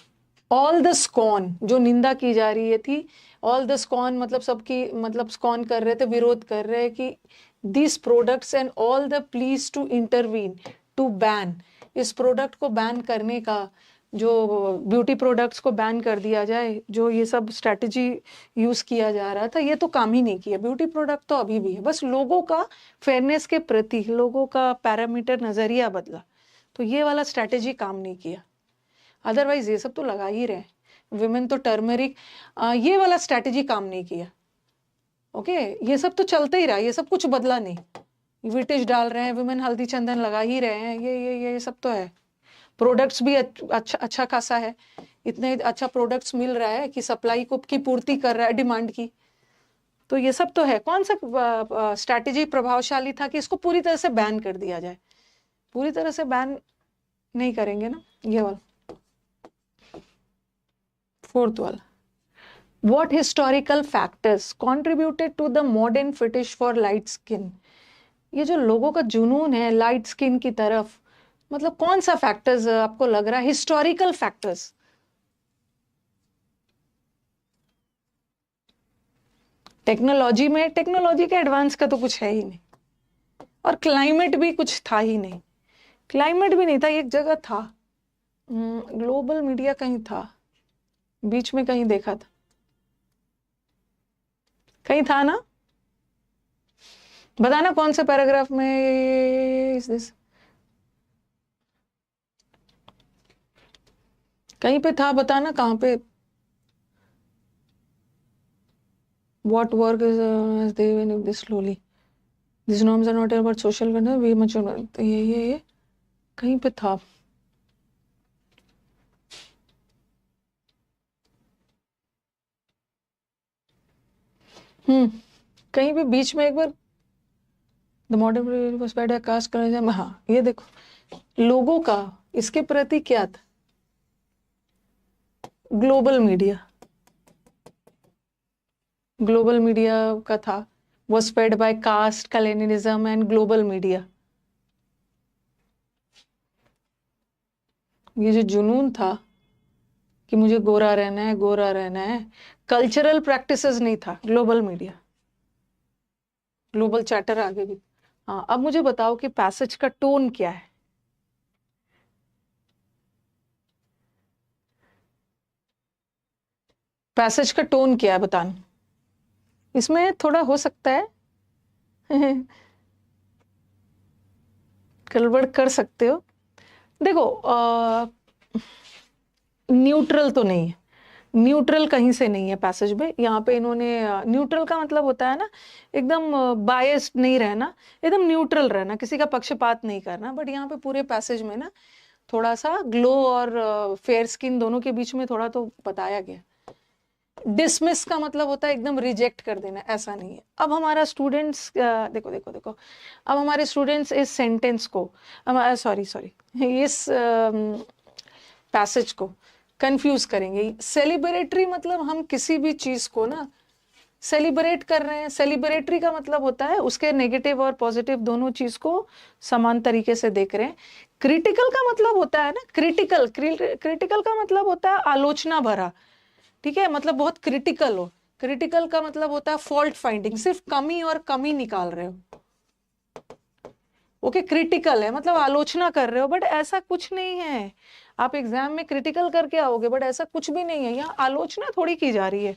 ऑल द स्कॉन, जो निंदा की जा रही थी, ऑल द स्कॉन मतलब सबकी, मतलब स्कॉन कर रहे थे, विरोध कर रहे कि this products and all the please to intervene to ban, इस प्रोडक्ट को बैन करने का, जो ब्यूटी प्रोडक्ट्स को बैन कर दिया जाए, जो ये सब स्ट्रैटेजी यूज किया जा रहा था, ये तो काम ही नहीं किया। ब्यूटी प्रोडक्ट तो अभी भी है, बस लोगों का फेयरनेस के प्रति लोगों का पैरामीटर नजरिया बदला, तो ये वाला स्ट्रैटेजी काम नहीं किया। अदरवाइज ये सब तो लगा ही रहे, विमेन तो टर्मरिक, ये वाला स्ट्रैटेजी काम नहीं किया। ओके, ये सब तो चलते ही रहा, ये सब कुछ बदला नहीं। विटिश डाल रहे हैं, विमेन हल्दी चंदन लगा ही रहे हैं, ये सब तो है। प्रोडक्ट्स भी अच्छा खासा है, इतने अच्छा प्रोडक्ट्स मिल रहा है कि सप्लाई को की पूर्ति कर रहा है डिमांड की, तो ये सब तो है। कौन सा स्ट्रैटेजी प्रभावशाली था कि इसको पूरी तरह से बैन कर दिया जाए? पूरी तरह से बैन नहीं करेंगे ना, ये वाला फोर्थ वाला। What historical factors contributed to the modern fetish for light skin? ये जो लोगों का जुनून है लाइट स्किन की तरफ, मतलब कौन सा फैक्टर्स आपको लग रहा है हिस्टोरिकल फैक्टर्स? टेक्नोलॉजी में, टेक्नोलॉजी के एडवांस का तो कुछ है ही नहीं, और क्लाइमेट भी कुछ था ही नहीं। क्लाइमेट भी नहीं था, एक जगह था, ग्लोबल मीडिया कहीं था, बीच में कहीं देखा था, कहीं था ना, बताना कौन से पैराग्राफ में इज दिस, कहीं पे था, बताना कहाँ पे। What work is as they when this slowly these norms are not about social control we much ये कहीं पे था। कहीं पे बीच में एक बार the modern was bad cast कर, हाँ ये देखो लोगों का इसके प्रति क्या था, ग्लोबल मीडिया, ग्लोबल मीडिया का था, was fed by caste colonialism and global media। ये जो जुनून था कि मुझे गोरा रहना है, गोरा रहना है, कल्चरल प्रैक्टिसेस नहीं था, ग्लोबल मीडिया, ग्लोबल चैटर आगे भी। हाँ अब मुझे बताओ कि पैसेज का टोन क्या है। पैसेज का टोन क्या है बताना, इसमें थोड़ा हो सकता है गड़बड़ कर सकते हो। देखो न्यूट्रल तो नहीं है, न्यूट्रल कहीं से नहीं है पैसेज में। यहाँ पे इन्होंने न्यूट्रल का मतलब होता है ना एकदम बायस्ड नहीं रहना, एकदम न्यूट्रल रहना, किसी का पक्षपात नहीं करना। बट यहाँ पे पूरे पैसेज में ना थोड़ा सा ग्लो और फेयर स्किन दोनों के बीच में थोड़ा तो बताया गया। डिसमिस का मतलब होता है एकदम रिजेक्ट कर देना, ऐसा नहीं है। अब हमारा स्टूडेंट्स देखो देखो देखो, अब हमारे स्टूडेंट्स इस सेंटेंस को सॉरी इस पैसेज को कंफ्यूज करेंगे। सेलिब्रेटरी मतलब हम किसी भी चीज को ना सेलिब्रेट कर रहे हैं। सेलिब्रेटरी का मतलब होता है उसके नेगेटिव और पॉजिटिव दोनों चीज को समान तरीके से देख रहे हैं। क्रिटिकल का मतलब होता है ना, क्रिटिकल का मतलब होता है आलोचना भरा, ठीक है, मतलब बहुत क्रिटिकल हो। क्रिटिकल का मतलब होता है फॉल्ट फाइंडिंग, सिर्फ कमी और कमी निकाल रहे हो। ओके क्रिटिकल है मतलब आलोचना कर रहे हो, बट ऐसा कुछ नहीं है। आप एग्जाम में क्रिटिकल करके आओगे बट ऐसा कुछ भी नहीं है, यहाँ आलोचना थोड़ी की जा रही है।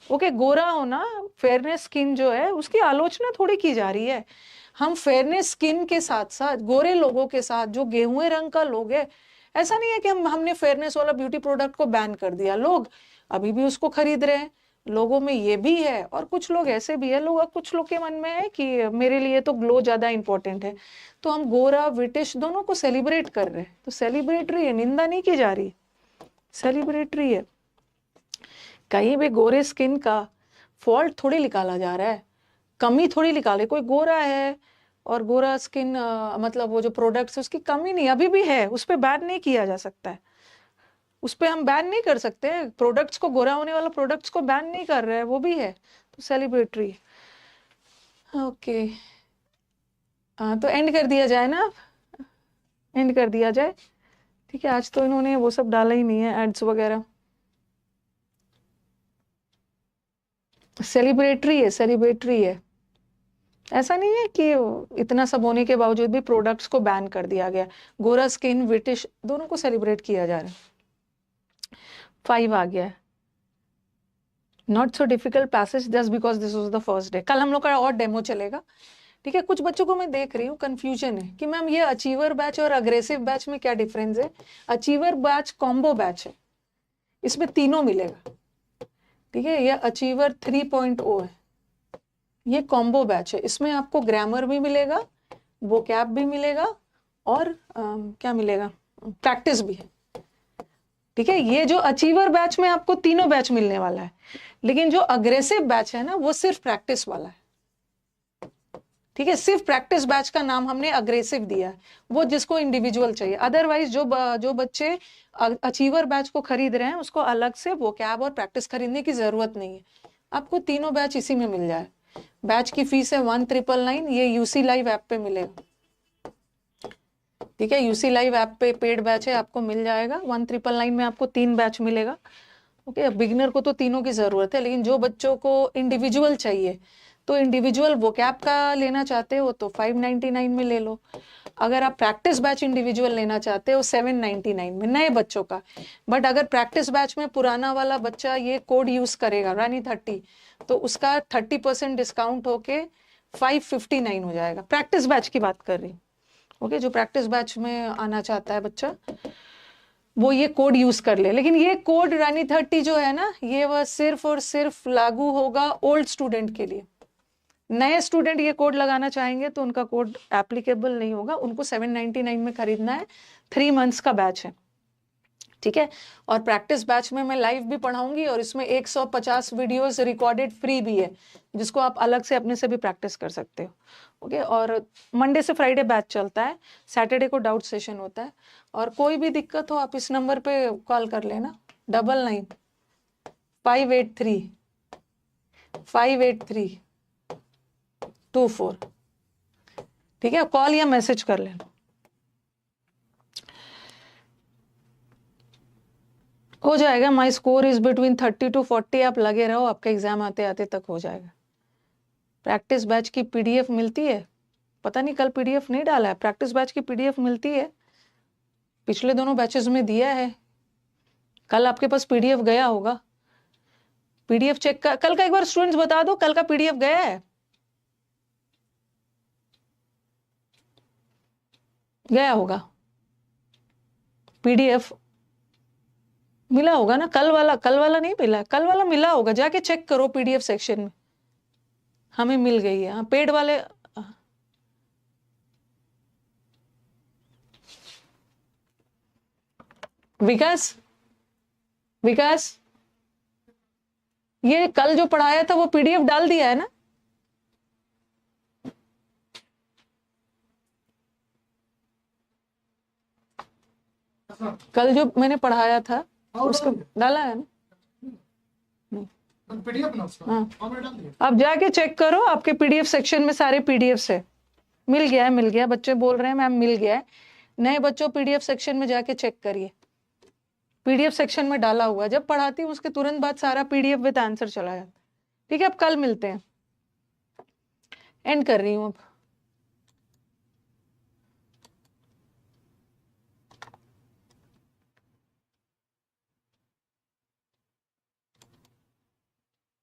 ओके गोरा होना, फेयरनेस स्किन जो है उसकी आलोचना थोड़ी की जा रही है। हम फेयरनेस स्किन के साथ साथ गोरे लोगों के साथ जो गेहुए रंग का लोग है, ऐसा नहीं है कि हमने फेयरनेस वाला ब्यूटी प्रोडक्ट को बैन कर दिया, लोग अभी भी उसको खरीद रहे हैं। लोगों में ये भी है और कुछ लोग ऐसे भी है, लोग कुछ लोग के मन में है कि मेरे लिए तो ग्लो ज्यादा इंपॉर्टेंट है, तो हम गोरा ब्रिटिश दोनों को सेलिब्रेट कर रहे हैं। तो सेलिब्रेटरी है, निंदा नहीं की जा रही, सेलिब्रेटरी है। कहीं भी गोरे स्किन का फॉल्ट थोड़ी निकाला जा रहा है, कमी थोड़ी निकाले। कोई गोरा है और गोरा स्किन मतलब वो जो प्रोडक्ट्स है उसकी कमी नहीं, अभी भी है, उस पर बैन नहीं किया जा सकता है, उस पर हम बैन नहीं कर सकते। प्रोडक्ट्स को, गोरा होने वाला प्रोडक्ट्स को बैन नहीं कर रहे हैं, वो भी है, तो सेलिब्रेटरी। ओके तो एंड कर दिया जाए ना, एंड कर दिया जाए, ठीक है। आज तो इन्होंने वो सब डाला ही नहीं है, एड्स वगैरह। सेलिब्रेटरी है, सेलिब्रेटरी है, ऐसा नहीं है कि इतना सब होने के बावजूद भी प्रोडक्ट्स को बैन कर दिया गया। गोरा स्किन ब्रिटिश दोनों को सेलिब्रेट किया जा रहा है। 5 आ गया है, not so difficult passage just because this was the first day. कल हम लोग का और डेमो चलेगा, ठीक है। कुछ बच्चों को मैं देख रही हूँ कंफ्यूजन है कि मैम ये अचीवर बैच और अग्रेसिव बैच में क्या डिफरेंस है। अचीवर बैच कॉम्बो बैच है, इसमें तीनों मिलेगा, ठीक है। ये अचीवर 3.0 है, ये कॉम्बो बैच है। इसमें आपको ग्रामर भी मिलेगा, वोकैब भी मिलेगा और क्या मिलेगा, प्रैक्टिस भी है, ठीक है। ये जो अचीवर बैच में आपको तीनों बैच मिलने वाला है, लेकिन जो अग्रेसिव बैच है ना वो सिर्फ प्रैक्टिस वाला है, ठीक है। सिर्फ प्रैक्टिस बैच का नाम हमने अग्रेसिव दिया है, वो जिसको इंडिविजुअल चाहिए। अदरवाइज जो बच्चे अचीवर बैच को खरीद रहे हैं उसको अलग से वोकैब और प्रैक्टिस खरीदने की जरूरत नहीं है, आपको तीनों बैच इसी में मिल जाए। बैच की फीस है 1999, ये यूसी लाइव ऐप पे मिलेगा, ठीक है। यूसी लाइव ऐप पे पेड बैच है, आपको मिल जाएगा 1999 में, आपको 3 बैच मिलेगा, ओके। बिगिनर को तो तीनों की जरूरत है, लेकिन जो बच्चों को इंडिविजुअल चाहिए तो इंडिविजुअल वोकैब का लेना चाहते हो तो 599 में ले लो। अगर आप प्रैक्टिस बैच इंडिविजुअल लेना चाहते हो 799 में नए बच्चों का। बट अगर प्रैक्टिस बैच में पुराना वाला बच्चा ये कोड यूज करेगा रानी 30, तो उसका 30% डिस्काउंट होके 559 हो जाएगा। प्रैक्टिस बैच की बात कर रही हूँ। ओके, जो प्रैक्टिस बैच में आना चाहता है बच्चा वो ये कोड यूज कर ले। लेकिन ये कोड रानी 30 जो है ना, ये वह सिर्फ और सिर्फ लागू होगा ओल्ड स्टूडेंट के लिए। नए स्टूडेंट ये कोड लगाना चाहेंगे तो उनका कोड एप्लीकेबल नहीं होगा, उनको 799 में खरीदना है। 3 मंथ्स का बैच है, ठीक है। और प्रैक्टिस बैच में मैं लाइव भी पढ़ाऊंगी और इसमें 150 वीडियोस रिकॉर्डेड फ्री भी है, जिसको आप अलग से अपने से भी प्रैक्टिस कर सकते हो। ओके, और मंडे से फ्राइडे बैच चलता है, सैटरडे को डाउट सेशन होता है। और कोई भी दिक्कत हो आप इस नंबर पे कॉल कर लेना, 9958358324, ठीक है। कॉल या मैसेज कर लेना। हो जाएगा। माई स्कोर इज बिटवीन 30 to 40। आप लगे रहो, आपका एग्जाम आते आते तक हो जाएगा। प्रैक्टिस बैच की पीडीएफ मिलती है, पता नहीं कल पीडीएफ नहीं डाला है। प्रैक्टिस बैच की पीडीएफ मिलती है, पिछले दोनों बैचेस में दिया है। कल आपके पास पीडीएफ गया होगा, पीडीएफ चेक कर कल का एक बार स्टूडेंट्स बता दो, कल का पीडीएफ गया है? गया होगा, पीडीएफ मिला होगा ना। कल वाला नहीं मिला, कल वाला मिला होगा, जाके चेक करो पीडीएफ सेक्शन में। हमें मिल गई है। पेड वाले विकास ये कल जो पढ़ाया था वो पीडीएफ डाल दिया है ना? कल जो मैंने पढ़ाया था उसको डाला है ना? पीडीएफ ना उसका। हाँ, मैंने डाल दिया। आप जाके चेक करो, आपके पीडीएफ सेक्शन में सारे पीडीएफ है। मिल गया। बच्चे बोल रहे हैं मैम मिल गया है। नए बच्चों पीडीएफ सेक्शन में जाके चेक करिए, पीडीएफ सेक्शन में डाला हुआ है। जब पढ़ाती हूँ उसके तुरंत बाद सारा पीडीएफ विद आंसर चला जाता है। ठीक है, अब कल मिलते हैं। एंड कर रही हूँ अब।